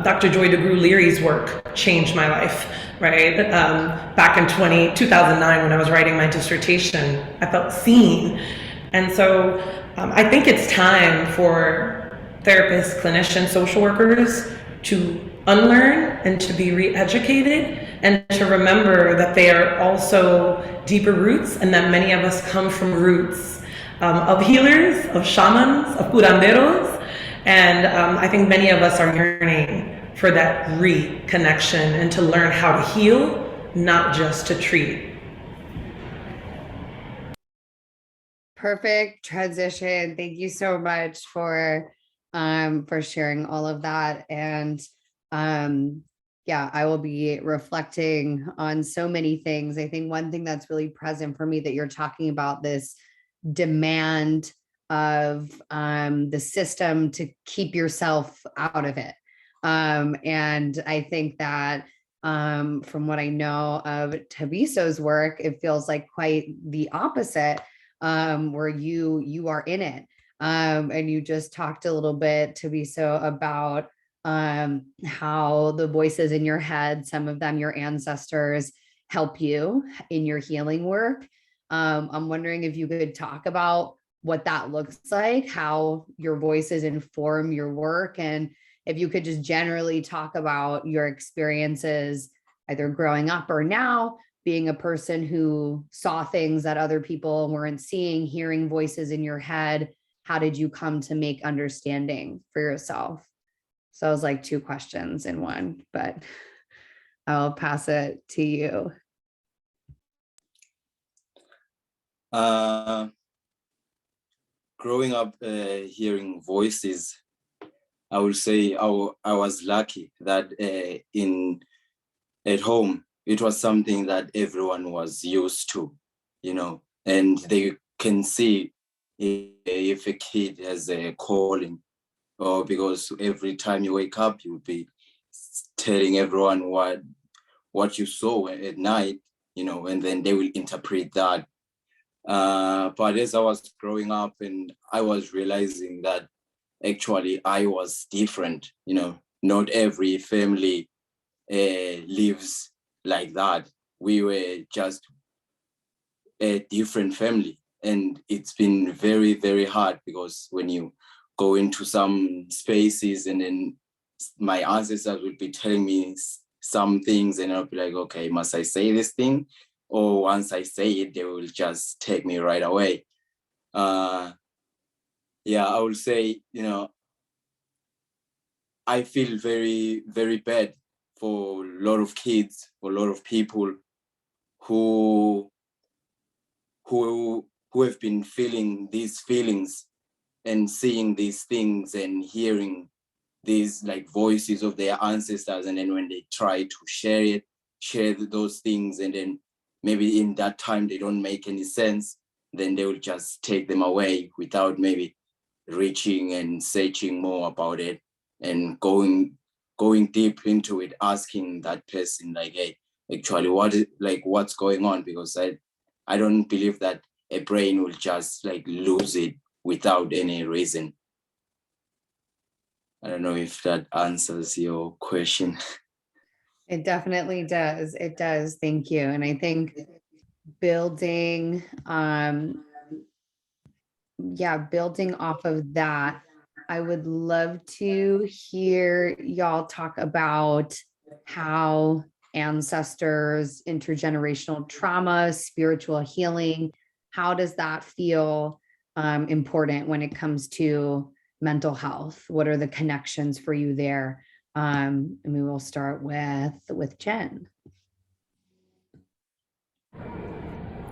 Dr. Joy DeGruy Leary's work changed my life, right? Back in 2009 when I was writing my dissertation, I felt seen. And so I think it's time for therapists, clinicians, social workers to unlearn and to be re-educated and to remember that they are also deeper roots and that many of us come from roots of healers, of shamans, of curanderos. And I think many of us are yearning for that reconnection and to learn how to heal, not just to treat. Perfect transition. Thank you so much for sharing all of that. And yeah, I will be reflecting on so many things. I think one thing that's really present for me that you're talking about, this demand of the system to keep yourself out of it. And I think that from what I know of Thabiso's work, it feels like quite the opposite, where you are in it. And you just talked a little bit, Thabiso, about how the voices in your head, some of them your ancestors, help you in your healing work. I'm wondering if you could talk about what that looks like, how your voices inform your work, and if you could just generally talk about your experiences, either growing up or now, being a person who saw things that other people weren't seeing, hearing voices in your head. How did you come to make understanding for yourself? So it was like two questions in one, but I'll pass it to you. Growing up hearing voices, I would say I was lucky that at home, it was something that everyone was used to, and they can see if a kid has a calling, or because every time you wake up, you'll be telling everyone what you saw at night, and then they will interpret that. But as I was growing up, and I was realizing that actually I was different, not every family lives like that. We were just a different family, and it's been very, very hard, because when you go into some spaces and then my ancestors would be telling me some things and I'll be like, okay, must I say this thing? Or once I say it, they will just take me right away. Yeah, I would say, I feel very, very bad for a lot of kids, for a lot of people who have been feeling these feelings and seeing these things and hearing these like voices of their ancestors, and then when they try to share those things, and then maybe in that time they don't make any sense, then they will just take them away without maybe reaching and searching more about it and going deep into it, asking that person like, hey, actually what's going on? Because I don't believe that a brain will just like lose it without any reason. I don't know if that answers your question. It definitely does. It does. Thank you. And I think building off of that, I would love to hear y'all talk about how ancestors, intergenerational trauma, spiritual healing how does that feel important when it comes to mental health? What are the connections for you there? And we will start with Jen.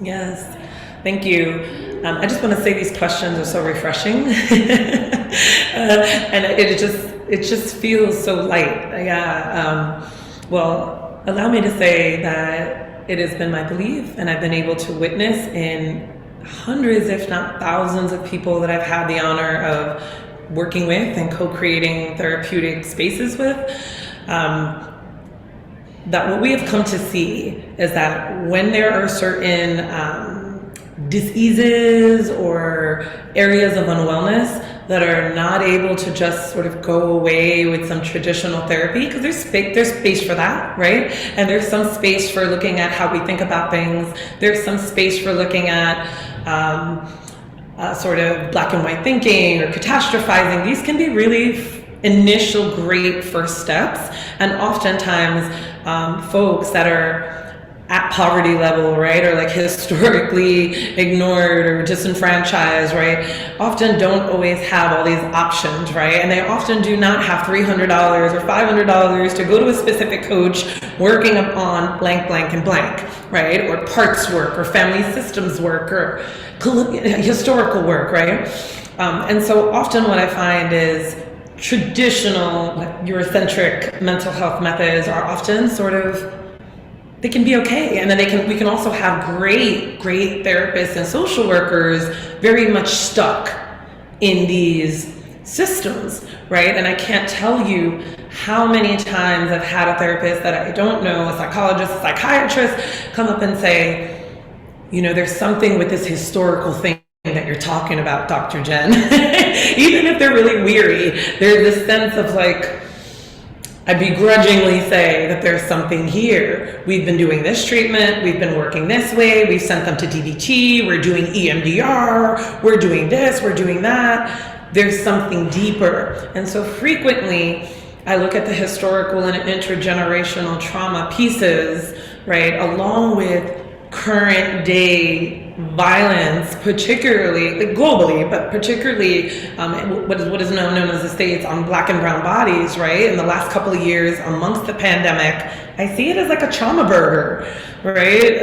Yes, thank you. I just want to say these questions are so refreshing, and it just feels so light. Yeah. Well, allow me to say that it has been my belief, and I've been able to witness in hundreds, if not thousands, of people that I've had the honor of working with and co-creating therapeutic spaces with. That what we have come to see is that when there are certain diseases or areas of unwellness that are not able to just sort of go away with some traditional therapy, because there's space for that, right? And there's some space for looking at how we think about things. There's some space for looking at sort of black and white thinking or catastrophizing. These can be really initial great first steps, and oftentimes folks that are at poverty level, right, or like historically ignored or disenfranchised, right, often don't always have all these options, right, and they often do not have $300 or $500 to go to a specific coach working upon blank, blank, and blank, right, or parts work or family systems work or historical work, right, and so often what I find is traditional, like, Eurocentric mental health methods are often sort of, they can be okay, and then we can also have great therapists and social workers very much stuck in these systems, right? And I can't tell you how many times I've had a therapist that I don't know, a psychologist, a psychiatrist, come up and say, you know, there's something with this historical thing that you're talking about, Dr. Jen. Even if they're really weary, there's this sense of like, I begrudgingly say that there's something here. We've been doing this treatment, we've been working this way, we've sent them to DBT, we're doing EMDR, we're doing this, we're doing that. There's something deeper. And so frequently, I look at the historical and intergenerational trauma pieces, right, along with current day violence, particularly like globally, but particularly what is known as the states on Black and brown bodies, right? In the last couple of years, amongst the pandemic, I see it as like a trauma burger, right?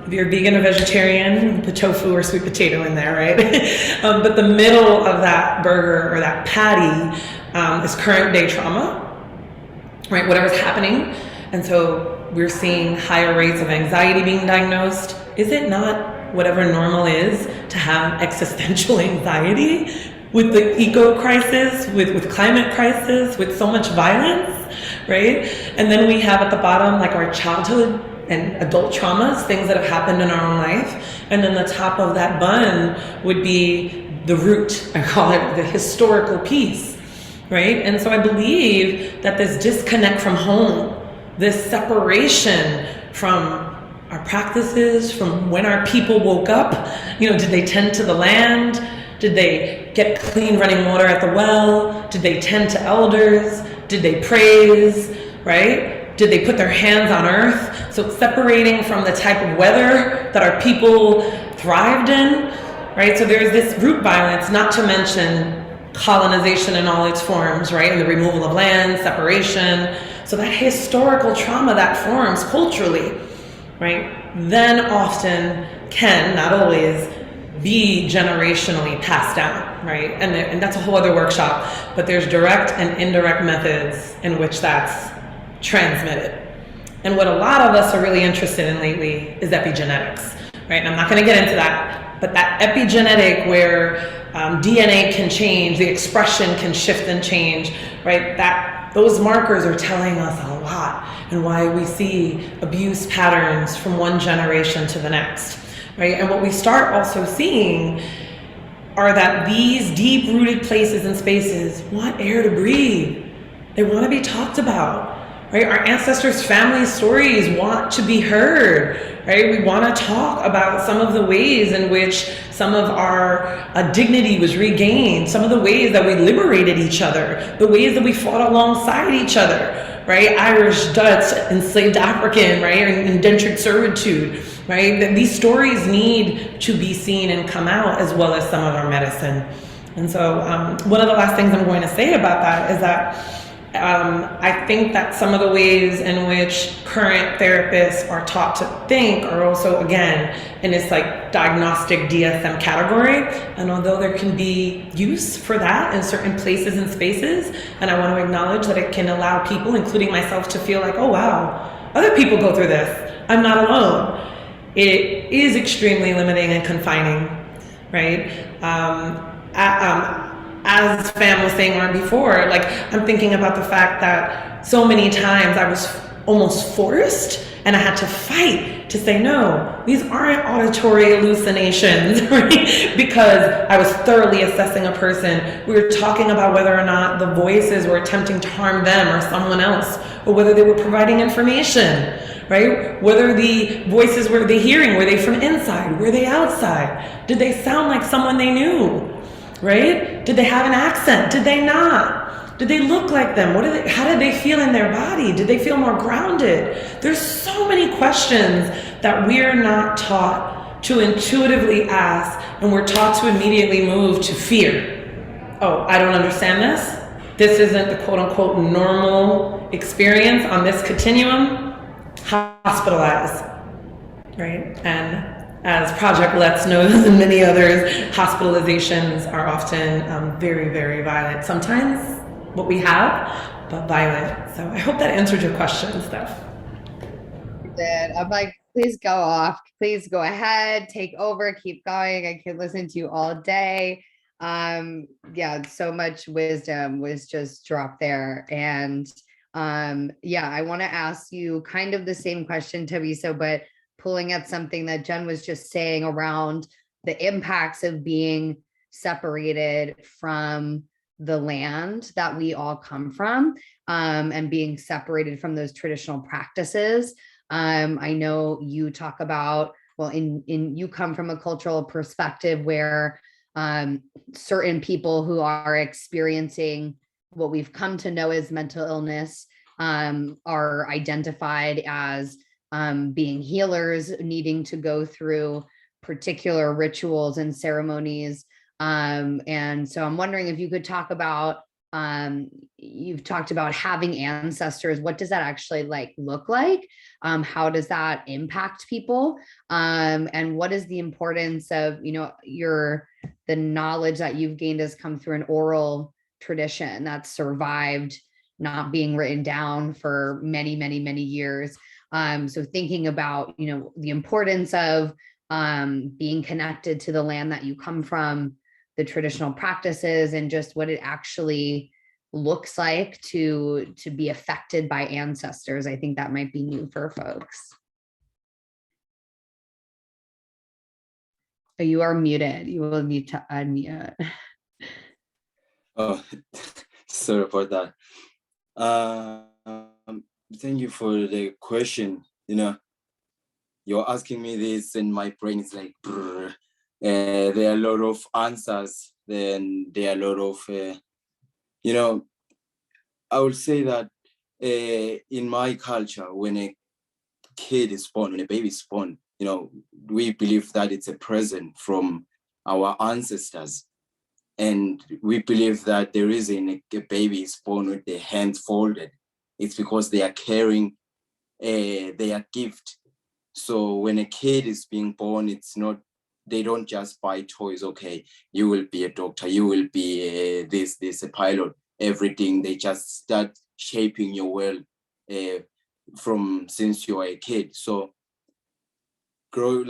If you're vegan or vegetarian, put tofu or sweet potato in there, right? But the middle of that burger or that patty is current day trauma, right? Whatever's happening. And so we're seeing higher rates of anxiety being diagnosed. Is it not whatever normal is to have existential anxiety with the eco crisis, with climate crisis, with so much violence, right? And then we have at the bottom like our childhood and adult traumas, things that have happened in our own life. And then the top of that bun would be the root, I call it the historical piece, right? And so I believe that this disconnect from home, this separation from our practices, from when our people woke up, you know, did they tend to the land? Did they get clean running water at the well? Did they tend to elders? Did they praise, right? Did they put their hands on earth? So separating from the type of weather that our people thrived in, right? So there's this root violence, not to mention colonization in all its forms, right? And the removal of land, separation. So that historical trauma that forms culturally, right, then often can, not always, be generationally passed down, right? And that's a whole other workshop, but there's direct and indirect methods in which that's transmitted. And what a lot of us are really interested in lately is epigenetics, right? And I'm not gonna get into that, but that epigenetic where DNA can change, the expression can shift and change, right? Those markers are telling us a lot, and why we see abuse patterns from one generation to the next, right? And what we start also seeing are that these deep-rooted places and spaces want air to breathe. They want to be talked about, right? Our ancestors' family stories want to be heard, right? We want to talk about some of the ways in which some of our dignity was regained, some of the ways that we liberated each other, the ways that we fought alongside each other, right? Irish, Dutch, enslaved African, right? Indentured servitude, right? That these stories need to be seen and come out, as well as some of our medicine. And so one of the last things I'm going to say about that is that I think that some of the ways in which current therapists are taught to think are also, again, in this like diagnostic DSM category. And although there can be use for that in certain places and spaces, and I want to acknowledge that it can allow people, including myself, to feel like, oh wow, other people go through this, I'm not alone. It is extremely limiting and confining, right? As Fam was saying right before, like I'm thinking about the fact that so many times I was almost forced and I had to fight to say, no, these aren't auditory hallucinations, right? Because I was thoroughly assessing a person. We were talking about whether or not the voices were attempting to harm them or someone else, or whether they were providing information, right? Whether the voices were they hearing, were they from inside, were they outside? Did they sound like someone they knew? Right? Did they have an accent? Did they not? Did they look like them? How did they feel in their body? Did they feel more grounded? There's so many questions that we're not taught to intuitively ask, and we're taught to immediately move to fear. Oh, I don't understand this. This isn't the quote unquote normal experience on this continuum. Hospitalize, right? And as Project Let's knows and many others, hospitalizations are often very, very violent. Sometimes what we have, but violent. So I hope that answered your question, Steph. You did. I'm like, please go off. Please go ahead, take over, keep going. I could listen to you all day. Yeah, so much wisdom was just dropped there. And yeah, I want to ask you kind of the same question, Thabiso, but pulling at something that Jen was just saying around the impacts of being separated from the land that we all come from, and being separated from those traditional practices. I know you talk about, well, you come from a cultural perspective where certain people who are experiencing what we've come to know as mental illness are identified as being healers, needing to go through particular rituals and ceremonies. And so I'm wondering if you could talk about, you've talked about having ancestors. What does that actually look like? How does that impact people? And what is the importance of, the knowledge that you've gained has come through an oral tradition that's survived, not being written down for many, many, many years. So thinking about, the importance of being connected to the land that you come from, the traditional practices, and just what it actually looks like to be affected by ancestors. I think that might be new for folks. Oh, you are muted. You will need to unmute. Oh, sorry about that. Thank you for the question. You're asking me this and my brain is like, brr. There are a lot of answers. Then there are a lot of, I would say that in my culture, when a kid is born, when a baby is born, we believe that it's a present from our ancestors. And we believe that the reason a baby is born with their hands folded, it's because they are carrying their gift. So when a kid is being born, they don't just buy toys. Okay, you will be a doctor, you will be a pilot, everything. They just start shaping your world from since you are a kid. So grow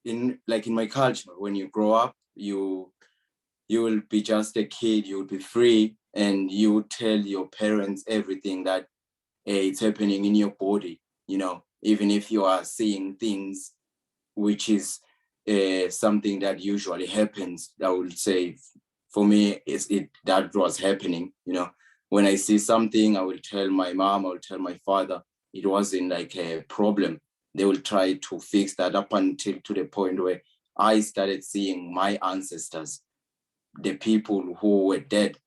in my culture, when you grow up, you will be just a kid, you'll be free, and you will tell your parents everything that it's happening in your body, even if you are seeing things, which is something that usually happens. I would say for me, that was happening, when I see something, I will tell my mom, I will tell my father. It wasn't like a problem. They will try to fix that up until to the point where I started seeing my ancestors, the people who were dead,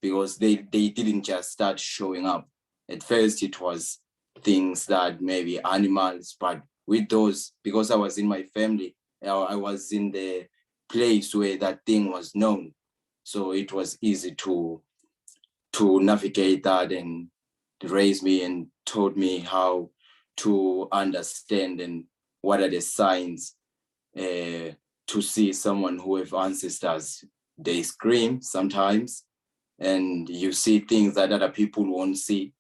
because they didn't just start showing up. At first, it was things that maybe animals, but with those, because I was in my family. I was in the place where that thing was known. So it was easy to navigate that, and raise me and taught me how to understand and what are the signs to see someone who have ancestors. They scream sometimes, and you see things that other people won't see.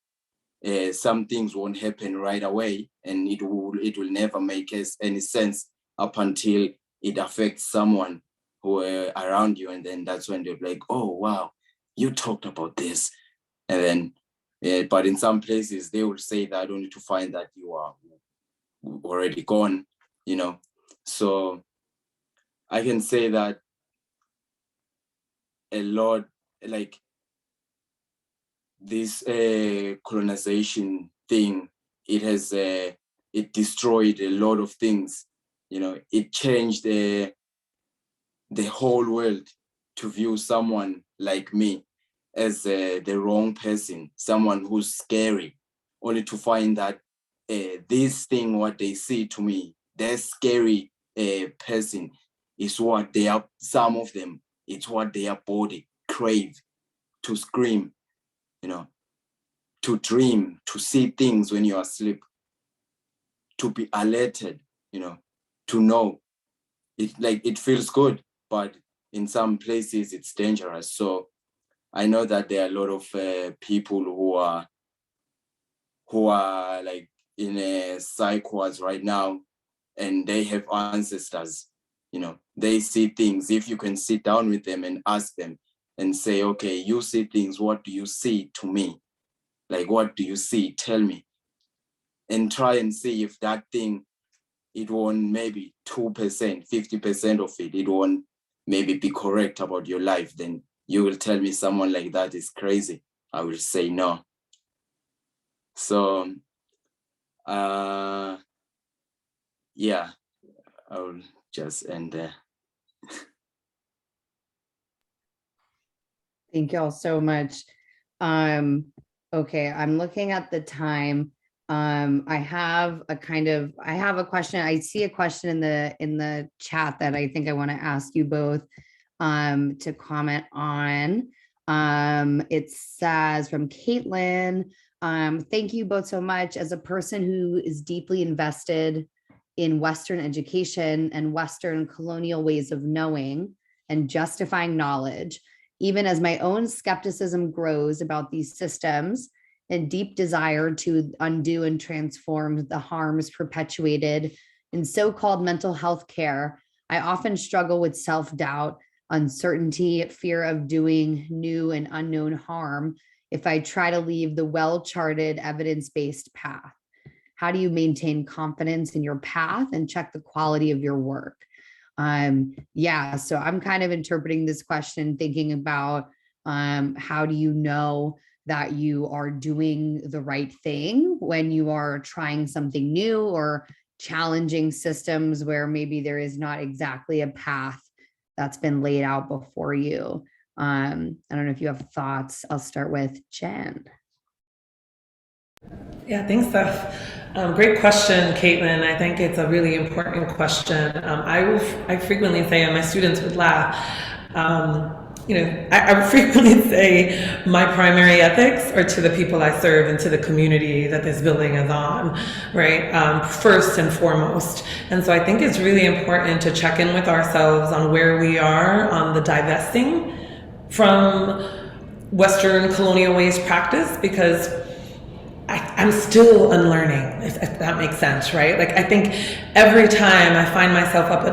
Some things won't happen right away, and it will never make any sense up until it affects someone who are around you, and then that's when they're like, oh wow, you talked about this. And then but in some places they will say that only to find that you are already gone, you know. So I can say that a lot, like this colonization thing, it has it destroyed a lot of things, you know. It changed the whole world to view someone like me as the wrong person, someone who's scary, only to find that this thing, what they see to me, that scary person, is what they are, some of them, it's what their body crave, to scream, you know, to dream, to see things when you're asleep, to be alerted, you know, to know. It feels good, but in some places it's dangerous. So I know that there are a lot of people who are like in a psych wards right now, and they have ancestors, you know. They see things. If you can sit down with them and ask them and say, okay, you see things, what do you see to me? Like, what do you see? Tell me. And try and see if that thing, it won't, maybe 2%, 50% of it won't maybe be correct about your life. Then you will tell me someone like that is crazy. I will say no. So, yeah, I will just end there. Thank you all so much. Okay, I'm looking at the time. I have a question. I see a question in the chat that I think I want to ask you both to comment on. It says from Caitlin, thank you both so much. As a person who is deeply invested in Western education and Western colonial ways of knowing and justifying knowledge, even as my own skepticism grows about these systems and deep desire to undo and transform the harms perpetuated in so-called mental health care, I often struggle with self-doubt, uncertainty, fear of doing new and unknown harm if I try to leave the well-charted, evidence-based path. How do you maintain confidence in your path and check the quality of your work? Yeah, so I'm kind of interpreting this question, thinking about how do you know that you are doing the right thing when you are trying something new or challenging systems where maybe there is not exactly a path that's been laid out before you. I don't know if you have thoughts. I'll start with Jen. Yeah, thanks, Steph. Great question, Caitlin. I think it's a really important question. I frequently say, and my students would laugh, I frequently say my primary ethics are to the people I serve and to the community that this building is on, right? First and foremost. And so I think it's really important to check in with ourselves on where we are on the divesting from Western colonial ways practice, because I'm still unlearning, if that makes sense, right? Like, I think every time I find myself up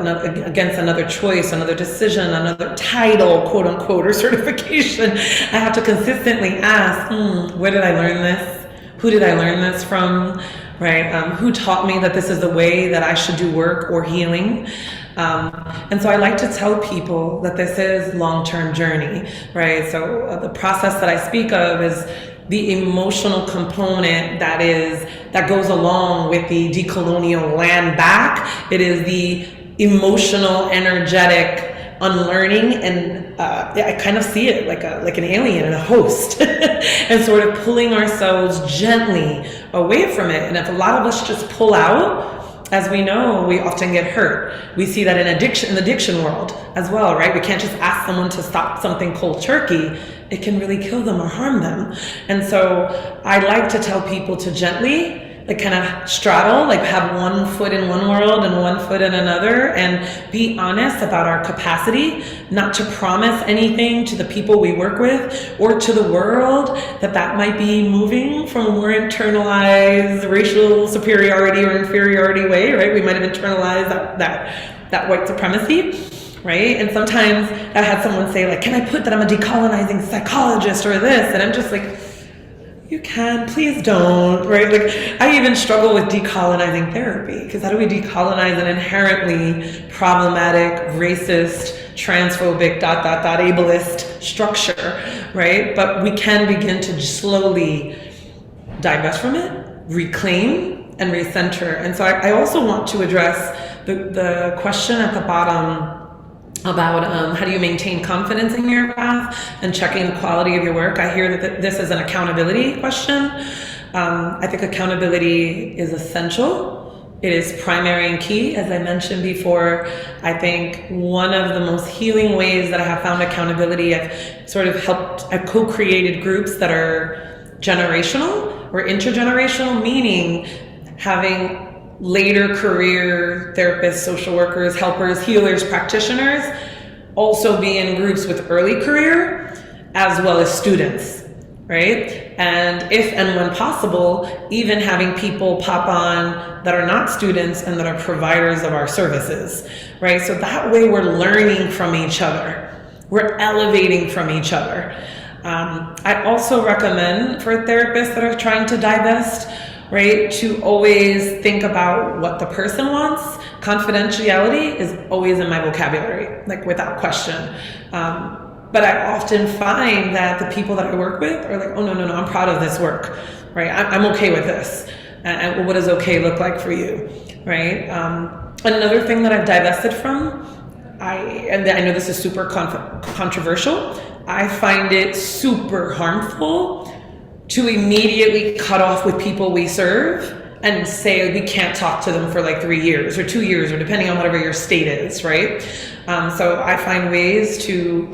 against another choice, another decision, another title, quote unquote, or certification, I have to consistently ask, where did I learn this? Who did I learn this from, right? Who taught me that this is the way that I should do work or healing? And so I like to tell people that this is long-term journey, right? So the process that I speak of is the emotional component that goes along with the decolonial land back. It is the emotional, energetic unlearning, and I kind of see it like an alien and a host, and sort of pulling ourselves gently away from it. And if a lot of us just pull out as we know, we often get hurt. We see that in the addiction world as well, right? We can't just ask someone to stop something cold turkey. It can really kill them or harm them. And so I like to tell people to gently, like kind of straddle, like have one foot in one world and one foot in another, and be honest about our capacity not to promise anything to the people we work with or to the world that might be moving from a more internalized racial superiority or inferiority way, right? We might have internalized that white supremacy, right? And sometimes I had someone say like, can I put that I'm a decolonizing psychologist or this? And I'm just like, you can, please don't, right? Like I even struggle with decolonizing therapy, because how do we decolonize an inherently problematic, racist, transphobic, ableist structure, right? But we can begin to slowly divest from it, reclaim, and recenter. And so I also want to address the question at the bottom about how do you maintain confidence in your path and checking the quality of your work. I hear that this is an accountability question. I think accountability is essential. It is primary and key. As I mentioned before, I think one of the most healing ways that I have found accountability, I've co-created groups that are generational or intergenerational, meaning having later career therapists, social workers, helpers, healers, practitioners also be in groups with early career as well as students, right? And if and when possible, even having people pop on that are not students and that are providers of our services, right? So that way we're learning from each other. We're elevating from each other. I also recommend for therapists that are trying to divest, right, to always think about what the person wants. Confidentiality is always in my vocabulary, like without question. But I often find that the people that I work with are like, oh, no, I'm proud of this work, right? I'm okay with this. And what does okay look like for you, right? Another thing that I've divested from, and I know this is super controversial, I find it super harmful to immediately cut off with people we serve and say we can't talk to them for like 3 years or 2 years, or depending on whatever your state is, right? So I find ways to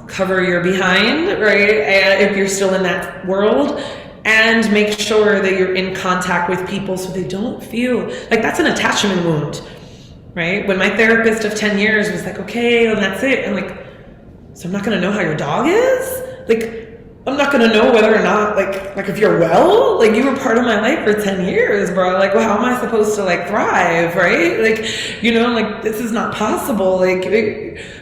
cover your behind, right? And if you're still in that world, and make sure that you're in contact with people so they don't feel like that's an attachment wound, right? When my therapist of 10 years was like, okay, and that's it. I'm like, so I'm not gonna know how your dog is? Like, I'm not gonna know whether or not, like if you're well, like you were part of my life for 10 years, bro. Like, well, how am I supposed to like thrive, right? Like, you know, like this is not possible, like,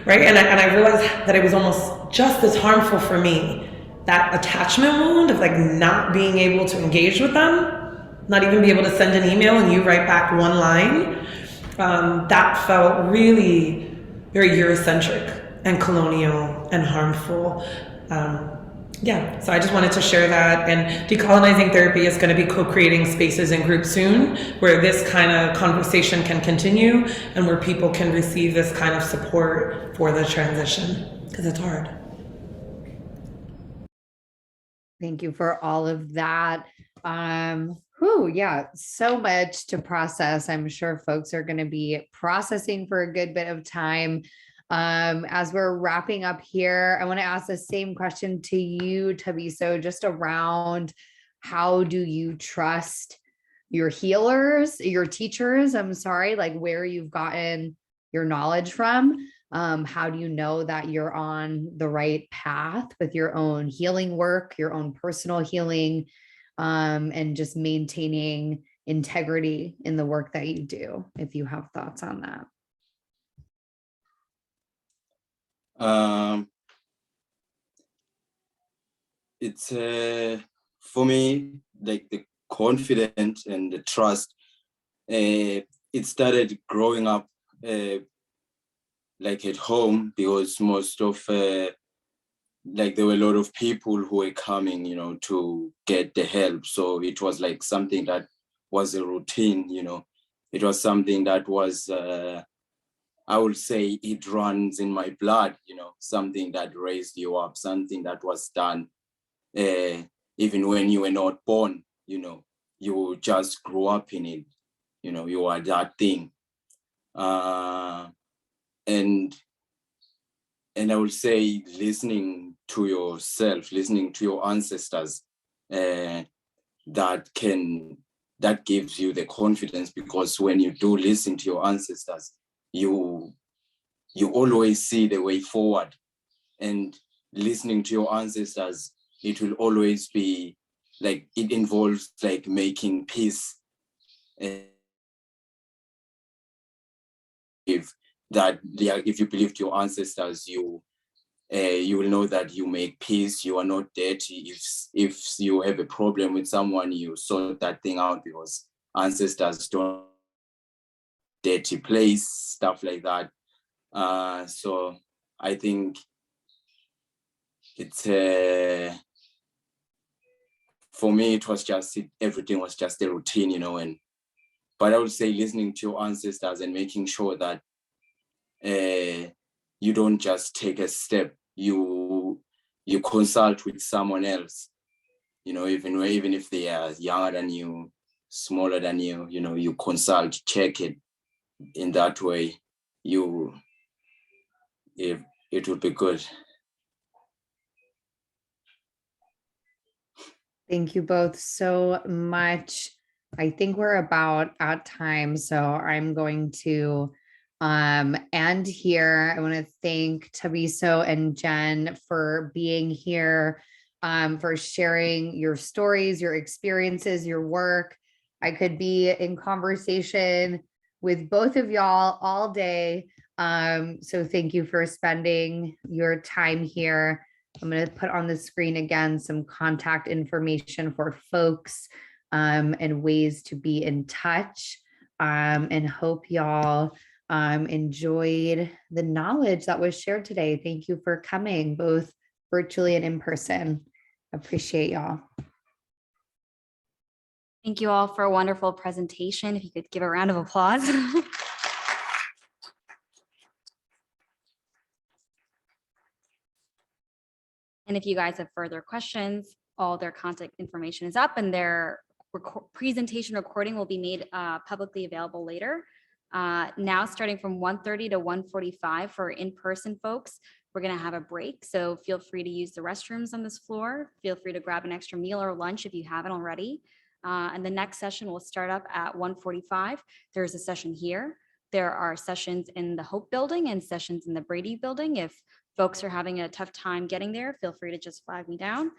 right? And I realized that it was almost just as harmful for me, that attachment wound of like not being able to engage with them, not even be able to send an email and you write back one line. That felt really very Eurocentric and colonial and harmful. Yeah, so I just wanted to share that. And Decolonizing Therapy is going to be co-creating spaces and groups soon where this kind of conversation can continue and where people can receive this kind of support for the transition, because it's hard. Thank you for all of that. Yeah, so much to process. I'm sure folks are going to be processing for a good bit of time. As we're wrapping up here, I want to ask the same question to you, Thabiso, just around how do you trust your healers, your teachers, like where you've gotten your knowledge from? How do you know that you're on the right path with your own healing work, your own personal healing, and just maintaining integrity in the work that you do, if you have thoughts on that? It's for me, like the confidence and the trust, it started growing up like at home, because most of like there were a lot of people who were coming, you know, to get the help. So it was like something that was a routine, you know. It was something that was I would say it runs in my blood, you know, something that raised you up, something that was done even when you were not born, you know, you just grew up in it. you are that thing. And I would say listening to yourself, listening to your ancestors, that gives you the confidence, because when you do listen to your ancestors, you always see the way forward. And listening to your ancestors, it will always be like, it involves like making peace. If you believe to your ancestors, you will know that you make peace, you are not dirty. If you have a problem with someone, you sort that thing out, because ancestors don't dirty place, stuff like that. So I think it's for me, it was just everything was just a routine, but I would say listening to your ancestors and making sure that you don't just take a step, you consult with someone else, even if they are younger than you, smaller than you, you consult, check it. In that way, it would be good. Thank you both so much. I think we're about at time, so I'm going to end here. I want to thank Thabiso and Jen for being here, for sharing your stories, your experiences, your work. I could be in conversation with both of y'all all day. So thank you for spending your time here. I'm going to put on the screen again some contact information for folks, and ways to be in touch, and hope y'all enjoyed the knowledge that was shared today. Thank you for coming, both virtually and in person. Appreciate y'all. Thank you all for a wonderful presentation. If you could give a round of applause. And if you guys have further questions, all their contact information is up, and their presentation recording will be made publicly available later. Now starting from 1:30 to 1:45 for in-person folks, we're going to have a break. So feel free to use the restrooms on this floor. Feel free to grab an extra meal or lunch if you haven't already. And the next session will start up at 1:45. There's a session here. There are sessions in the Hope Building and sessions in the Brady Building. If folks are having a tough time getting there, feel free to just flag me down.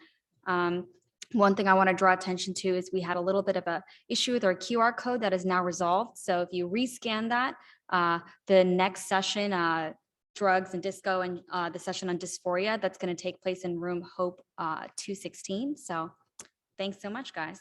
One thing I want to draw attention to is we had a little bit of an issue with our QR code that is now resolved. So if you rescan that, the next session, drugs and disco, and the session on dysphoria, that's going to take place in room Hope 216. So thanks so much, guys.